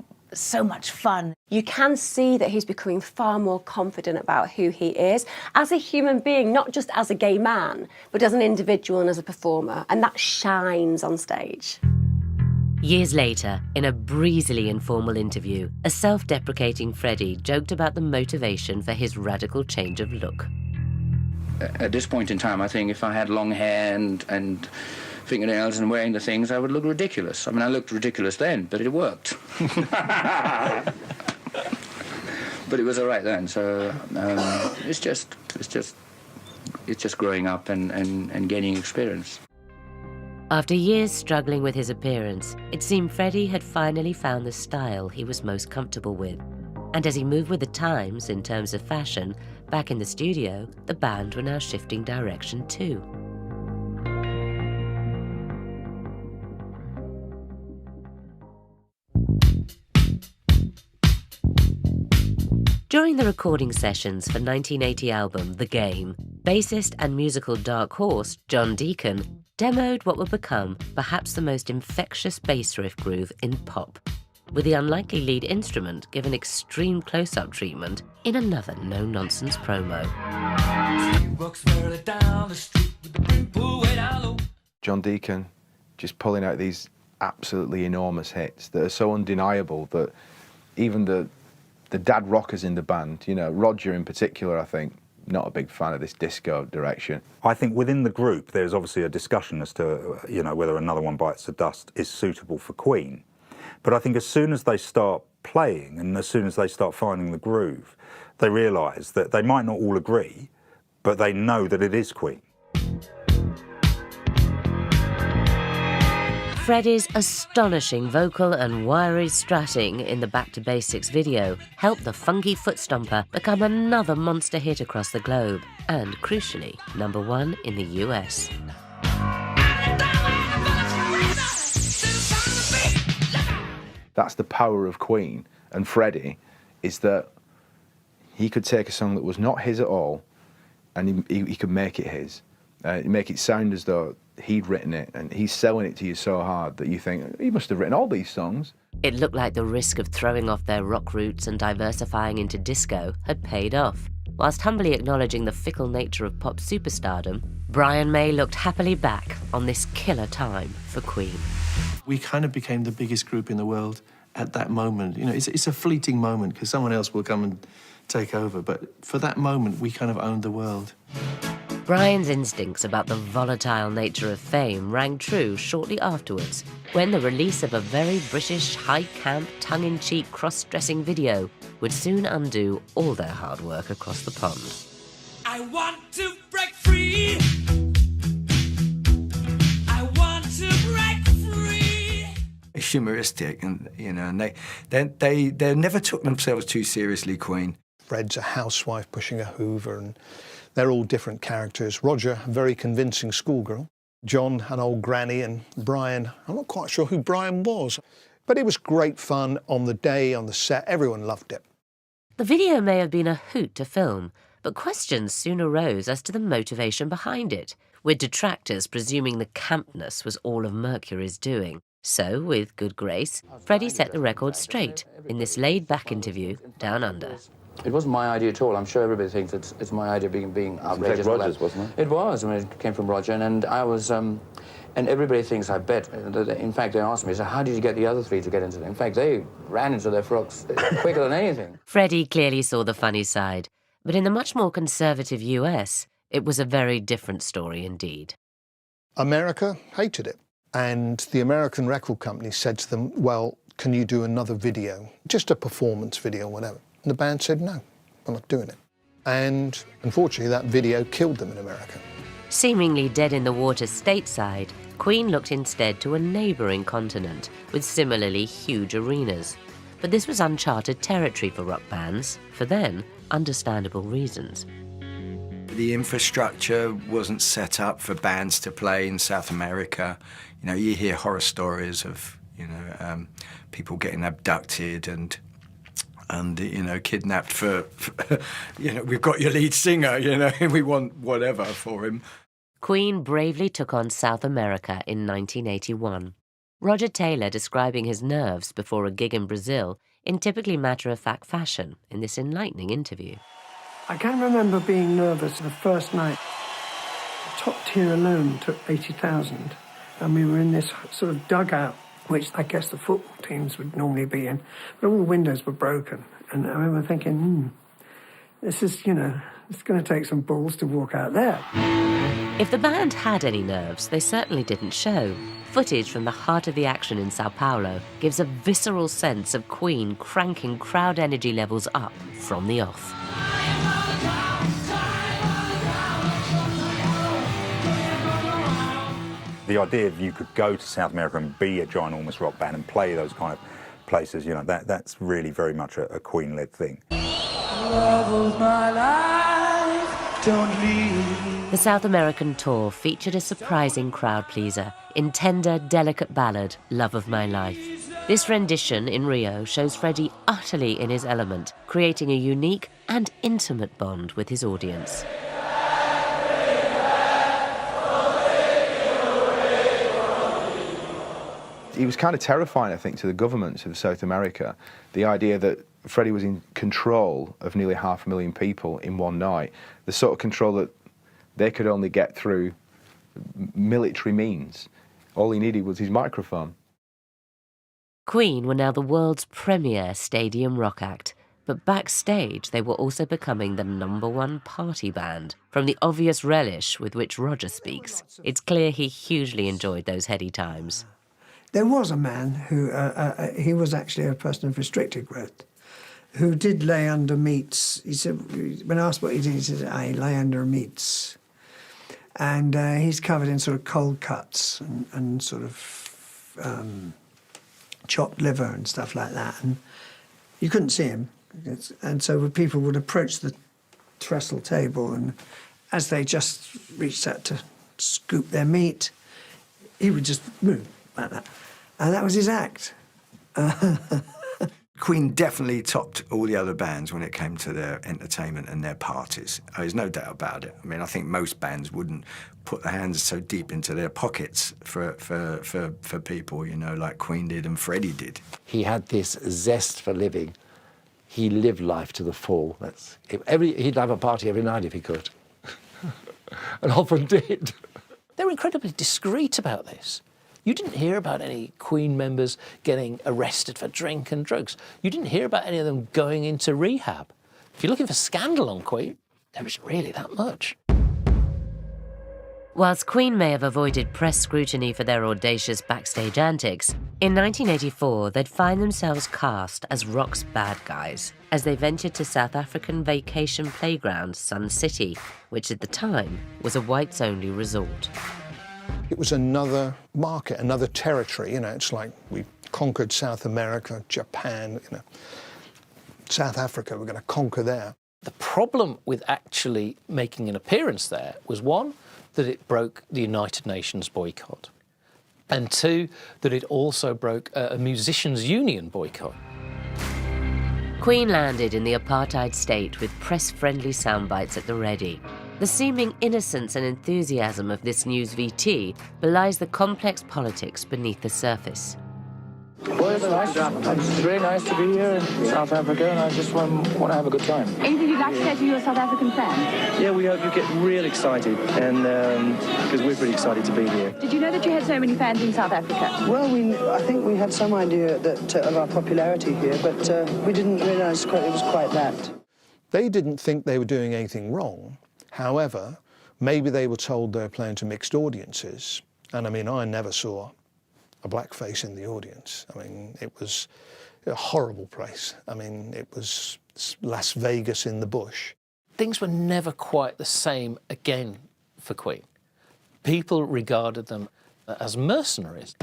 much fun. You can see that he's becoming far more confident about who he is as a human being, not just as a gay man, but as an individual and as a performer, and that shines on stage. Years later, in a breezily informal interview, a self-deprecating Freddie joked about the motivation for his radical change of look. At this point in time, I think if I had long hair and fingernails and wearing the things, I would look ridiculous. I mean, I looked ridiculous then, but it worked. But it was all right then, so it's just growing up and gaining experience. After years struggling with his appearance, it seemed Freddie had finally found the style he was most comfortable with. And as he moved with the times in terms of fashion, back in the studio, the band were now shifting direction too. During the recording sessions for 1980 album The Game, bassist and musical dark horse John Deacon demoed what would become perhaps the most infectious bass riff groove in pop, with the unlikely lead instrument given extreme close-up treatment in another no-nonsense promo. John Deacon just pulling out these absolutely enormous hits that are so undeniable that even the dad rockers in the band, you know, Roger in particular, I think, not a big fan of this disco direction. I think within the group there's obviously a discussion as to, you know, whether Another One Bites the Dust is suitable for Queen. But I think as soon as they start playing and as soon as they start finding the groove, they realise that they might not all agree, but they know that it is Queen. Freddie's astonishing vocal and wiry strutting in the Back to Basics video helped the funky foot stomper become another monster hit across the globe and, crucially, #1 in the US. That's the power of Queen and Freddie, is that he could take a song that was not his at all and he could make it his. Make it sound as though he'd written it, and he's selling it to you so hard that you think, he must have written all these songs. It looked like the risk of throwing off their rock roots and diversifying into disco had paid off. Whilst humbly acknowledging the fickle nature of pop superstardom, Brian May looked happily back on this killer time for Queen. We kind of became the biggest group in the world at that moment. You know, it's a fleeting moment because someone else will come and take over, but for that moment, we kind of owned the world. Brian's instincts about the volatile nature of fame rang true shortly afterwards, when the release of a very British, high-camp, tongue-in-cheek cross-dressing video would soon undo all their hard work across the pond. I want to break free. I want to break free. Humoristic, and you know, and they never took themselves too seriously, Queen. Fred's a housewife pushing a Hoover, and they're all different characters. Roger, a very convincing schoolgirl. John, an old granny, and Brian, I'm not quite sure who Brian was. But it was great fun on the day, on the set. Everyone loved it. The video may have been a hoot to film, but questions soon arose as to the motivation behind it, with detractors presuming the campness was all of Mercury's doing. So, with good grace, Freddie set the record straight in this laid-back interview Down Under. It wasn't my idea at all. I'm sure everybody thinks it's my idea being outrageous. Roger's, wasn't it? It was. I mean, it came from Roger, and I was... and everybody thinks, I bet... In fact, they asked me, so how did you get the other three to get into it? In fact, they ran into their frocks quicker than anything. Freddie clearly saw the funny side, but in the much more conservative US, it was a very different story indeed. America hated it, and the American record company said to them, well, can you do another video? Just a performance video, whatever. And the band said, no, I'm not doing it. And unfortunately, that video killed them in America. Seemingly dead in the water stateside, Queen looked instead to a neighbouring continent with similarly huge arenas. But this was uncharted territory for rock bands, for then, understandable reasons. The infrastructure wasn't set up for bands to play in South America. You know, you hear horror stories of, you know, people getting abducted and you know, kidnapped for you know, we've got your lead singer, you know, we want whatever for him. Queen bravely took on South America in 1981. Roger Taylor describing his nerves before a gig in Brazil in typically matter-of-fact fashion in this enlightening interview. I can remember being nervous the first night. The top tier alone took 80,000, and we were in this sort of dugout, which I guess the football teams would normally be in, but all the windows were broken. And I remember thinking, this is, you know, it's going to take some balls to walk out there. If the band had any nerves, they certainly didn't show. Footage from the heart of the action in Sao Paulo gives a visceral sense of Queen cranking crowd energy levels up from the off. The idea that you could go to South America and be a ginormous rock band and play those kind of places, you know, that's really very much a Queen-led thing. Love of my life, don't leave. The South American tour featured a surprising crowd pleaser in tender, delicate ballad, Love of My Life. This rendition in Rio shows Freddie utterly in his element, creating a unique and intimate bond with his audience. It was kind of terrifying, I think, to the governments of South America, the idea that Freddie was in control of nearly 500,000 people in one night, the sort of control that they could only get through military means. All he needed was his microphone. Queen were now the world's premier stadium rock act, but backstage they were also becoming the #1 party band. From the obvious relish with which Roger speaks, it's clear he hugely enjoyed those heady times. There was a man who, he was actually a person of restricted growth, who did lay under meats. He said, when asked what he did, he said, I lay under meats. And he's covered in sort of cold cuts and sort of chopped liver and stuff like that. And you couldn't see him. And so people would approach the trestle table, and as they just reached out to scoop their meat, he would just move like that. And that was his act. Queen definitely topped all the other bands when it came to their entertainment and their parties. There's no doubt about it. I mean, I think most bands wouldn't put their hands so deep into their pockets for people, you know, like Queen did and Freddie did. He had this zest for living. He lived life to the full. He'd have a party every night if he could. And often did. They were incredibly discreet about this. You didn't hear about any Queen members getting arrested for drink and drugs. You didn't hear about any of them going into rehab. If you're looking for scandal on Queen, there isn't really that much. Whilst Queen may have avoided press scrutiny for their audacious backstage antics, in 1984 they'd find themselves cast as rock's bad guys as they ventured to South African vacation playground Sun City, which at the time was a whites-only resort. It was another market, another territory. You know, it's like we conquered South America, Japan, you know, South Africa, we're going to conquer there. The problem with actually making an appearance there was, one, that it broke the United Nations boycott, and two, that it also broke a musicians' union boycott. Queen landed in the apartheid state with press-friendly soundbites at the ready. The seeming innocence and enthusiasm of this news VT belies the complex politics beneath the surface. Well, it's nice. It's really nice to be here in South Africa, and I just want to have a good time. Anything you'd like to say to your South African fans? Yeah, we hope you get real excited, and because we're pretty excited to be here. Did you know that you had so many fans in South Africa? Well, I think we had some idea that of our popularity here, but we didn't realise it was quite that. They didn't think they were doing anything wrong. However, maybe they were told they were playing to mixed audiences. And I mean, I never saw a black face in the audience. I mean, it was a horrible place. I mean, it was Las Vegas in the bush. Things were never quite the same again for Queen. People regarded them as mercenaries.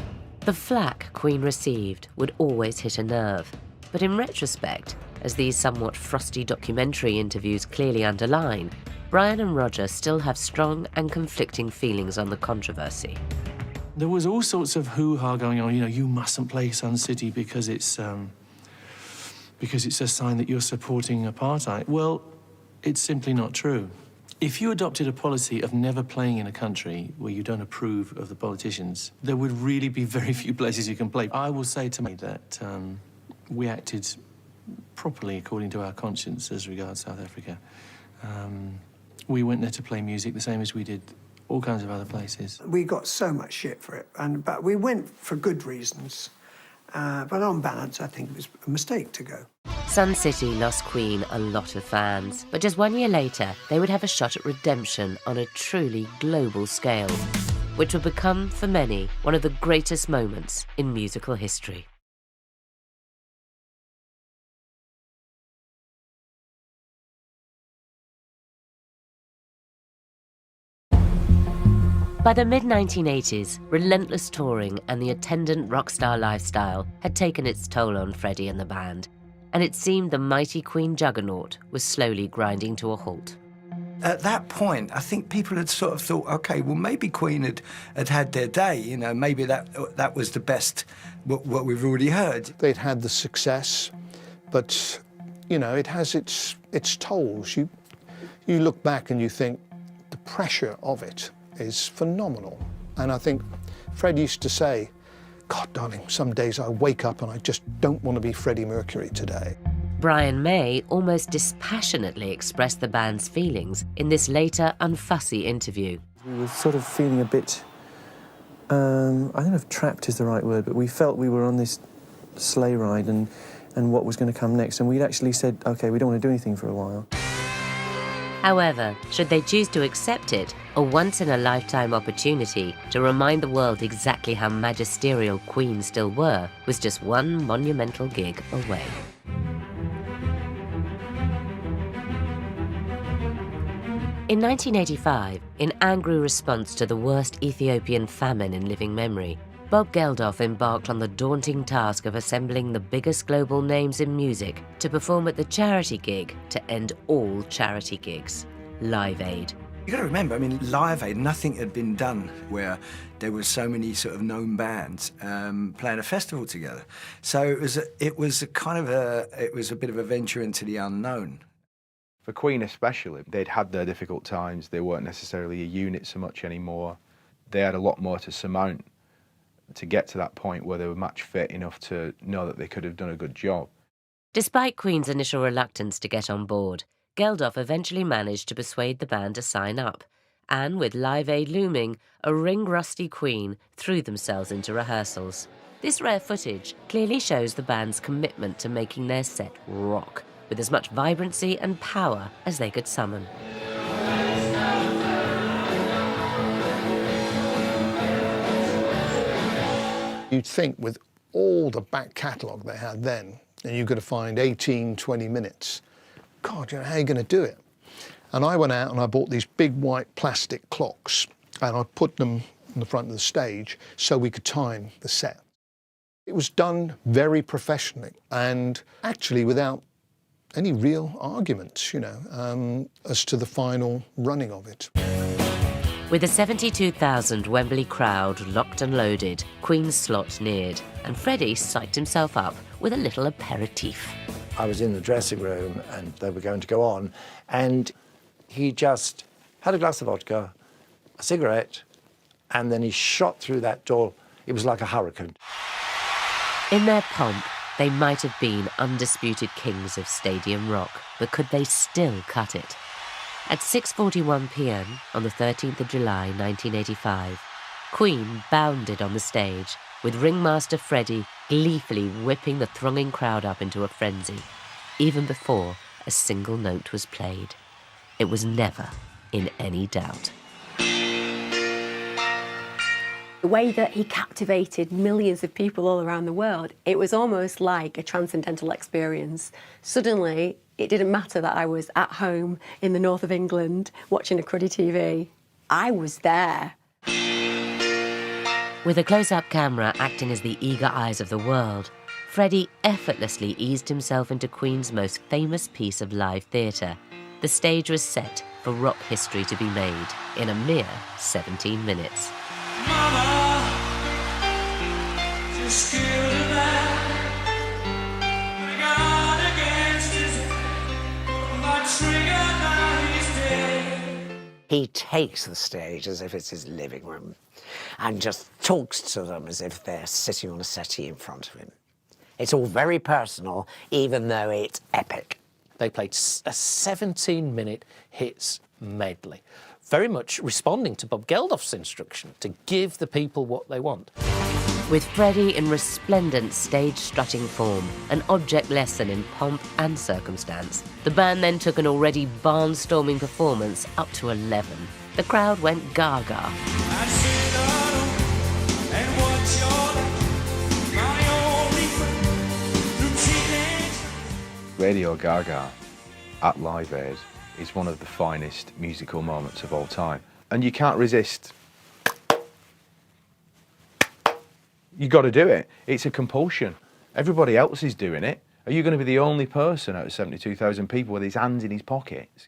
The flack Queen received would always hit a nerve. But in retrospect, as these somewhat frosty documentary interviews clearly underline, Brian and Roger still have strong and conflicting feelings on the controversy. There was all sorts of hoo-ha going on. You know, you mustn't play Sun City because it's a sign that you're supporting apartheid. Well, it's simply not true. If you adopted a policy of never playing in a country where you don't approve of the politicians, there would really be very few places you can play. I will say to me that we acted properly according to our conscience as regards South Africa. We went there to play music the same as we did all kinds of other places. We got so much shit for it, but we went for good reasons. But on balance, I think it was a mistake to go. Sun City lost Queen a lot of fans, but just 1 year later, they would have a shot at redemption on a truly global scale, which would become, for many, one of the greatest moments in musical history. By the mid-1980s, relentless touring and the attendant rock star lifestyle had taken its toll on Freddie and the band, and it seemed the mighty Queen juggernaut was slowly grinding to a halt. At that point, I think people had sort of thought, OK, well, maybe Queen had their day, you know, maybe that was the best, what we've already heard. They'd had the success, but, you know, it has its tolls. You look back and you think the pressure of it is phenomenal. And I think Fred used to say, God, darling, some days I wake up and I just don't want to be Freddie Mercury today. Brian May almost dispassionately expressed the band's feelings in this later unfussy interview. We were sort of feeling a bit, I don't know if trapped is the right word, but we felt we were on this sleigh ride and what was going to come next. And we'd actually said, OK, we don't want to do anything for a while. However, should they choose to accept it, a once-in-a-lifetime opportunity to remind the world exactly how magisterial Queen still were was just one monumental gig away. In 1985, in angry response to the worst Ethiopian famine in living memory, Bob Geldof embarked on the daunting task of assembling the biggest global names in music to perform at the charity gig to end all charity gigs, Live Aid. You got to remember, I mean, Live Aid, nothing had been done where there were so many sort of known bands playing a festival together. So it was a bit of a venture into the unknown. For Queen especially, they'd had their difficult times. They weren't necessarily a unit so much anymore. They had a lot more to surmount to get to that point where they were match fit enough to know that they could have done a good job. Despite Queen's initial reluctance to get on board, Geldof eventually managed to persuade the band to sign up, and with Live Aid looming, a ring-rusty Queen threw themselves into rehearsals. This rare footage clearly shows the band's commitment to making their set rock, with as much vibrancy and power as they could summon. You'd think with all the back catalogue they had then, and you've got to find 18, 20 minutes, God, you know, how are you going to do it? And I went out and I bought these big white plastic clocks and I put them in the front of the stage so we could time the set. It was done very professionally and actually without any real arguments, you know, as to the final running of it. With a 72,000 Wembley crowd locked and loaded, Queen's slot neared, and Freddie psyched himself up with a little aperitif. I was in the dressing room and they were going to go on, and he just had a glass of vodka, a cigarette, and then he shot through that door. It was like a hurricane. In their pomp, they might have been undisputed kings of stadium rock, but could they still cut it? At 6:41 p.m. on the 13th of July 1985, Queen bounded on the stage, with ringmaster Freddie gleefully whipping the thronging crowd up into a frenzy, even before a single note was played. It was never in any doubt. The way that he captivated millions of people all around the world, it was almost like a transcendental experience. Suddenly, it didn't matter that I was at home in the north of England watching a cruddy TV. I was there. With a close-up camera acting as the eager eyes of the world, Freddie effortlessly eased himself into Queen's most famous piece of live theatre. The stage was set for rock history to be made in a mere 17 minutes. Mama, just killed a man. God against his my trigger, now he's dead. He takes the stage as if it's his living room and just talks to them as if they're sitting on a settee in front of him. It's all very personal, even though it's epic. They played a 17-minute hits medley, very much responding to Bob Geldof's instruction to give the people what they want. With Freddie in resplendent stage-strutting form, an object lesson in pomp and circumstance, the band then took an already barnstorming performance up to 11. The crowd went gaga. Radio Gaga at Live Aid is one of the finest musical moments of all time. And you can't resist. You got to do it. It's a compulsion. Everybody else is doing it. Are you going to be the only person out of 72,000 people with his hands in his pockets?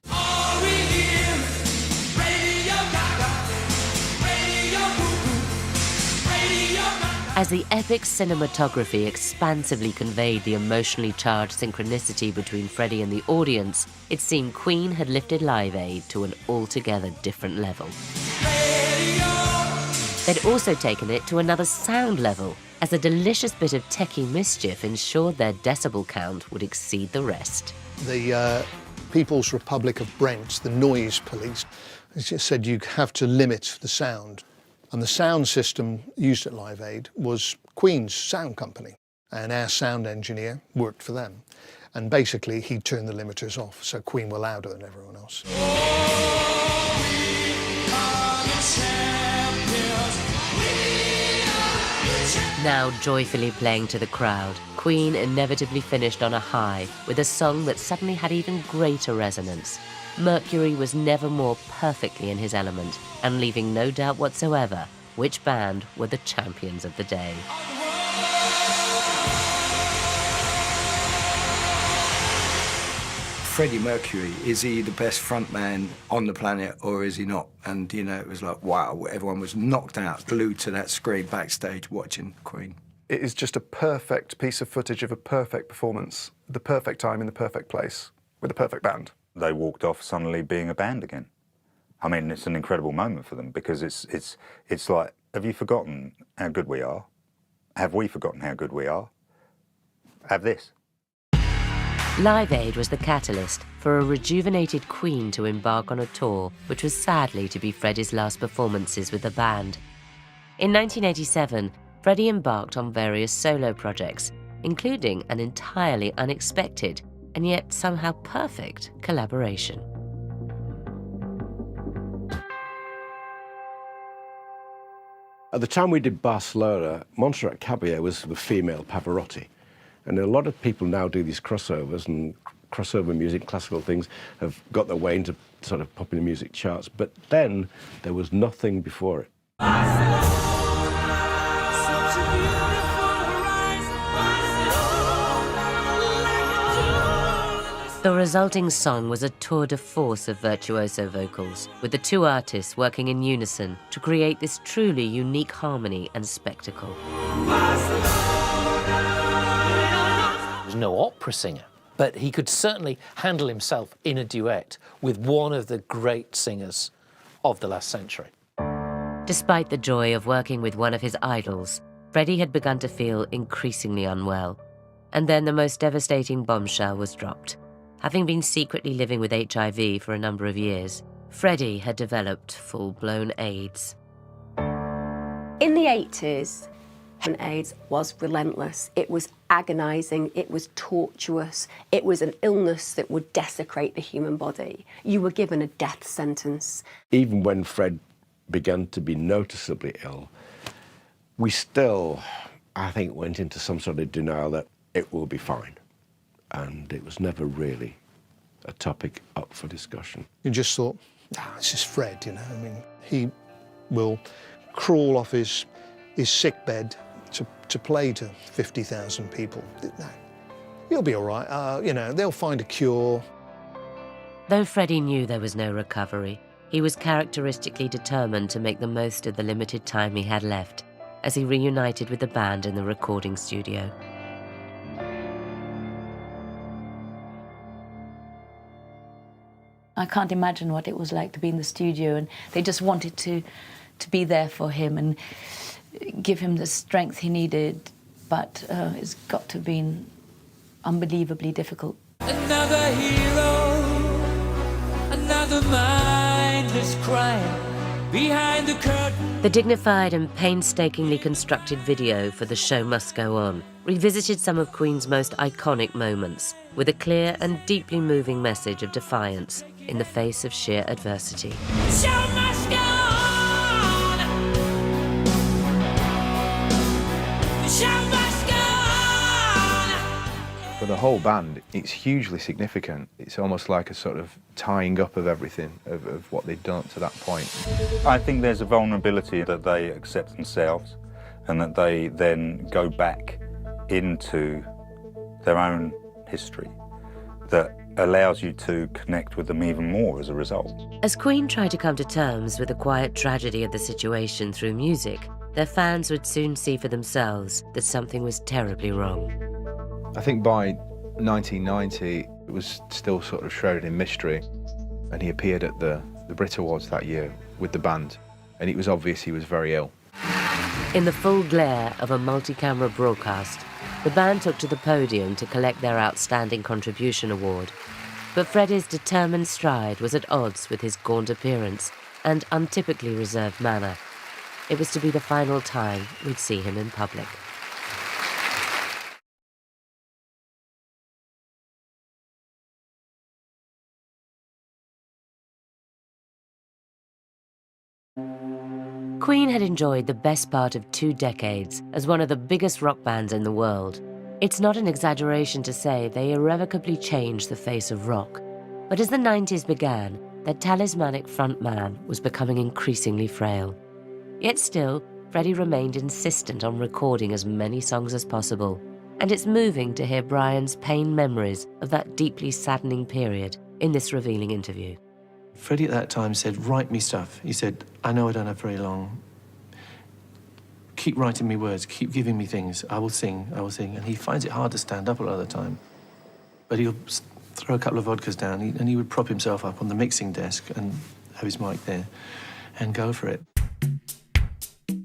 As the epic cinematography expansively conveyed the emotionally charged synchronicity between Freddie and the audience, it seemed Queen had lifted Live Aid to an altogether different level. They'd also taken it to another sound level, as a delicious bit of techie mischief ensured their decibel count would exceed the rest. The People's Republic of Brent, the noise police, said you have to limit the sound. And the sound system used at Live Aid was Queen's sound company. and our sound engineer worked for them. And basically, he turned the limiters off, so Queen were louder than everyone else. Now joyfully playing to the crowd, Queen inevitably finished on a high with a song that suddenly had even greater resonance. Mercury was never more perfectly in his element, and leaving no doubt whatsoever which band were the champions of the day. Freddie Mercury, is he the best frontman on the planet or is he not? And, you know, it was like, wow, everyone was knocked out, glued to that screen backstage watching Queen. It is just a perfect piece of footage of a perfect performance, the perfect time in the perfect place, with the perfect band. They walked off suddenly being a band again. I mean, it's an incredible moment for them because it's like, have you forgotten how good we are? Have we forgotten how good we are? Have this. Live Aid was the catalyst for a rejuvenated Queen to embark on a tour, which was sadly to be Freddie's last performances with the band. In 1987, Freddie embarked on various solo projects, including an entirely unexpected and yet somehow perfect collaboration. At the time we did Barcelona, Montserrat Caballé was the female Pavarotti. And a lot of people now do these crossovers, and crossover music, classical things, have got their way into sort of popular music charts. But then there was nothing before it. The resulting song was a tour de force of virtuoso vocals, with the two artists working in unison to create this truly unique harmony and spectacle. No opera singer, but he could certainly handle himself in a duet with one of the great singers of the last century. Despite the joy of working with one of his idols, Freddie had begun to feel increasingly unwell. And then the most devastating bombshell was dropped. Having been secretly living with HIV for a number of years, Freddie had developed full-blown AIDS. In the 80s, and AIDS was relentless. It was agonising, it was tortuous, it was an illness that would desecrate the human body. You were given a death sentence. Even when Fred began to be noticeably ill, we still, I think, went into some sort of denial that it will be fine. And it was never really a topic up for discussion. You just thought, this is Fred, you know, I mean, he will crawl off his sick bed to play to 50,000 people. No, he'll be all right. You know, they'll find a cure. Though Freddie knew there was no recovery, he was characteristically determined to make the most of the limited time he had left as he reunited with the band in the recording studio. I can't imagine what it was like to be in the studio, and they just wanted to be there for him and give him the strength he needed, but it's got to have been unbelievably difficult. Another hero, another mindless crime behind the curtain. The dignified and painstakingly constructed video for The Show Must Go On revisited some of Queen's most iconic moments with a clear and deeply moving message of defiance in the face of sheer adversity. Show must go on. The show must go on. For the whole band, it's hugely significant. It's almost like a sort of tying up of everything, of what they'd done up to that point. I think there's a vulnerability that they accept themselves and that they then go back into their own history that allows you to connect with them even more as a result. As Queen tried to come to terms with the quiet tragedy of the situation through music, their fans would soon see for themselves that something was terribly wrong. I think by 1990, it was still sort of shrouded in mystery, and he appeared at the Brit Awards that year with the band, and it was obvious he was very ill. In the full glare of a multi-camera broadcast, the band took to the podium to collect their Outstanding Contribution Award. But Freddie's determined stride was at odds with his gaunt appearance and untypically reserved manner. It was to be the final time we'd see him in public. Queen had enjoyed the best part of 2 decades as one of the biggest rock bands in the world. It's not an exaggeration to say they irrevocably changed the face of rock. But as the 90s began, their talismanic frontman was becoming increasingly frail. Yet still, Freddie remained insistent on recording as many songs as possible. And it's moving to hear Brian's pained memories of that deeply saddening period in this revealing interview. Freddie at that time said, write me stuff. He said, I know I don't have very long. Keep writing me words, keep giving me things. I will sing, I will sing. And he finds it hard to stand up a lot of the time. But he'll throw a couple of vodkas down and he would prop himself up on the mixing desk and have his mic there and go for it.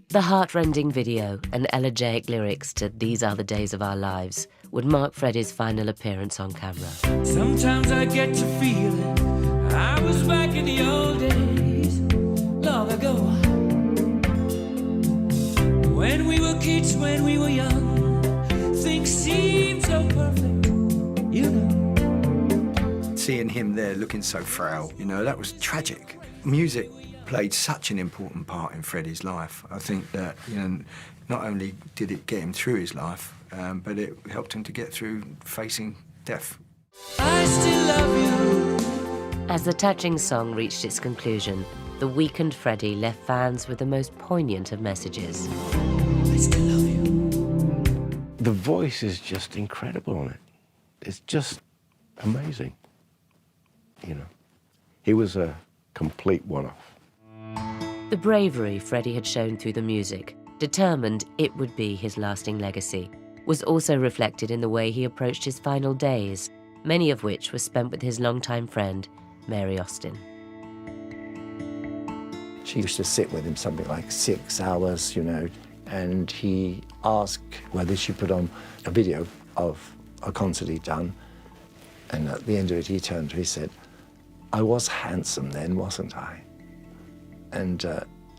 The heart-rending video and elegiac lyrics to These Are the Days of Our Lives would mark Freddie's final appearance on camera. Sometimes I get to feeling I was back in the old days, long ago. When we were kids, when we were young, things seemed so perfect, you know. Seeing him there looking so frail, you know, that was tragic. Music played such an important part in Freddie's life. I think that, you know, not only did it get him through his life, but it helped him to get through facing death. I still love you. As the touching song reached its conclusion, the weakened Freddie left fans with the most poignant of messages. I still love you. The voice is just incredible on it. It's just amazing. You know, he was a complete one-off. The bravery Freddie had shown through the music, determined it would be his lasting legacy, was also reflected in the way he approached his final days, many of which were spent with his longtime friend, Mary Austin. She used to sit with him something like 6 hours, you know, and he asked whether she put on a video of a concert he'd done, and at the end of it he turned to her, he said, I was handsome then, wasn't I? And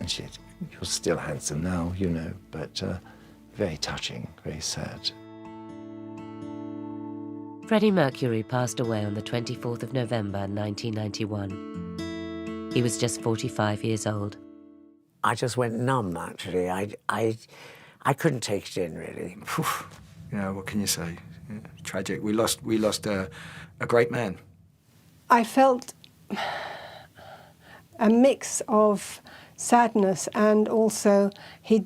she said, you're still handsome now, you know, but very touching, very sad. Freddie Mercury passed away on the 24th of November, 1991. He was just 45 years old. I just went numb, actually. I couldn't take it in, really. Yeah, what can you say? Yeah, tragic. We lost a great man. I felt a mix of sadness and also a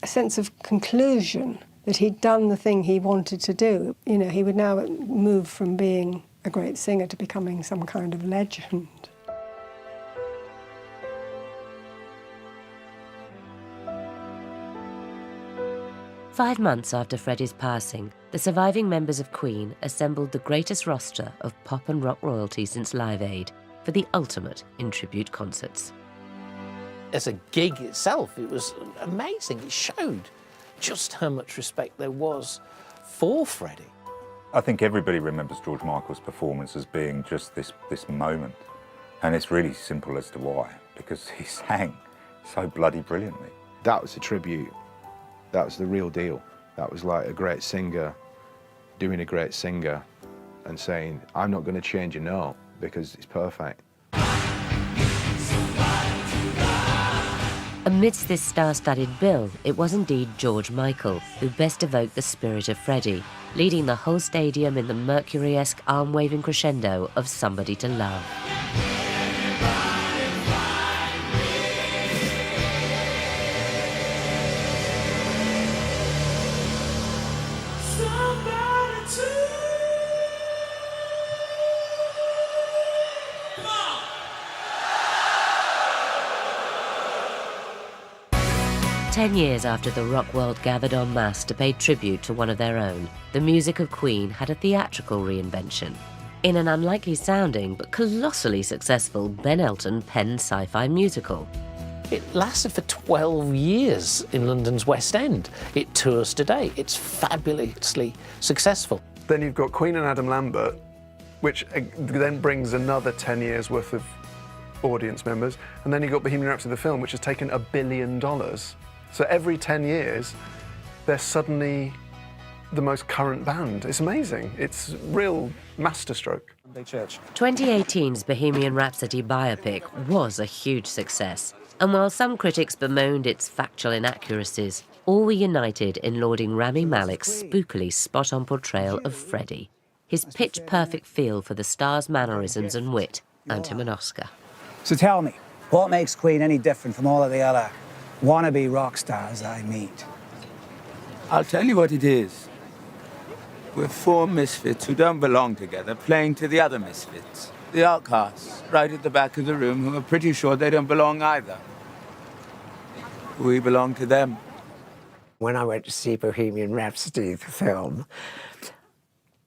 sense of conclusion that he'd done the thing he wanted to do. You know, he would now move from being a great singer to becoming some kind of legend. Five months after Freddie's passing, the surviving members of Queen assembled the greatest roster of pop and rock royalty since Live Aid for the ultimate in tribute concerts. As a gig itself, it was amazing. It showed just how much respect there was for Freddie. I think everybody remembers George Michael's performance as being just this moment. And it's really simple as to why, because he sang so bloody brilliantly. That was a tribute. That was the real deal. That was like a great singer doing a great singer and saying, I'm not going to change a note because it's perfect. Amidst this star-studded bill, it was indeed George Michael who best evoked the spirit of Freddie, leading the whole stadium in the Mercury-esque arm-waving crescendo of Somebody to Love. Ten years after the rock world gathered en masse to pay tribute to one of their own, the music of Queen had a theatrical reinvention. In an unlikely sounding but colossally successful Ben Elton penned sci-fi musical. It lasted for 12 years in London's West End. It tours today. It's fabulously successful. Then you've got Queen and Adam Lambert, which then brings another 10 years worth of audience members. And then you've got Bohemian Rhapsody the film, which has taken $1 billion. So every 10 years, they're suddenly the most current band. It's amazing. It's real masterstroke. 2018's Bohemian Rhapsody biopic was a huge success, And while some critics bemoaned its factual inaccuracies, all were united in lauding Rami Malek's spookily spot-on portrayal of Freddie, his pitch-perfect feel for the star's mannerisms and wit earned him an Oscar. So tell me, what makes Queen any different from all of the other wannabe rock stars I meet? I'll tell you what it is. We're four misfits who don't belong together, playing to the other misfits. The outcasts, right at the back of the room, who are pretty sure they don't belong either. We belong to them. When I went to see Bohemian Rhapsody, the film,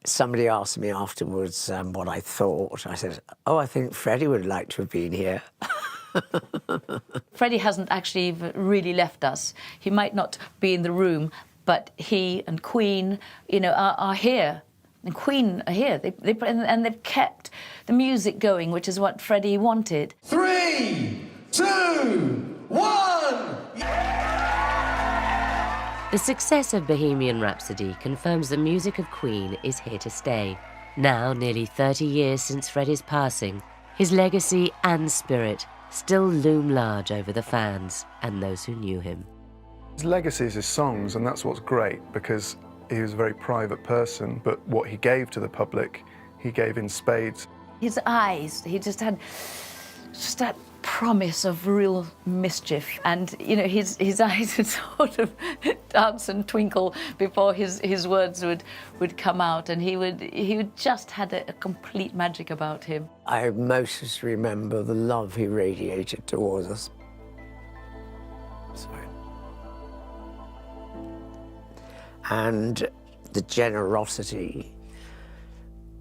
somebody asked me afterwards what I thought. I said, oh, I think Freddie would like to have been here. Freddie hasn't actually really left us. He might not be in the room, but he and Queen, you know, are here. And Queen are here. And they've kept the music going, which is what Freddie wanted. 3, 2, 1! The success of Bohemian Rhapsody confirms the music of Queen is here to stay. Now, nearly 30 years since Freddie's passing, his legacy and spirit still loom large over the fans and those who knew him. His legacy is his songs, and that's what's great, because he was a very private person, but what he gave to the public, he gave in spades. His eyes, he just had just that promise of real mischief, and you know his eyes would sort of dance and twinkle before his words would come out, and he would just had a complete magic about him. I most remember the love he radiated towards us. Sorry. And the generosity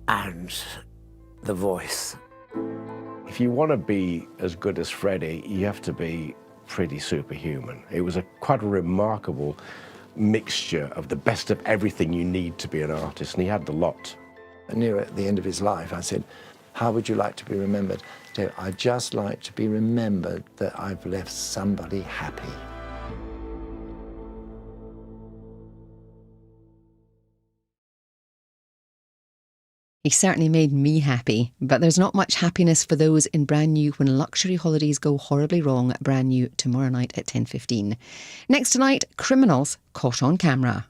and the voice. If you want to be as good as Freddie, you have to be pretty superhuman. It was quite a remarkable mixture of the best of everything you need to be an artist, and he had the lot. I knew at the end of his life, I said, how would you like to be remembered? I'd just like to be remembered that I've left somebody happy. He certainly made me happy, but there's not much happiness for those in Brand New when luxury holidays go horribly wrong. Brand New tomorrow night at 10:15. Next tonight, criminals caught on camera.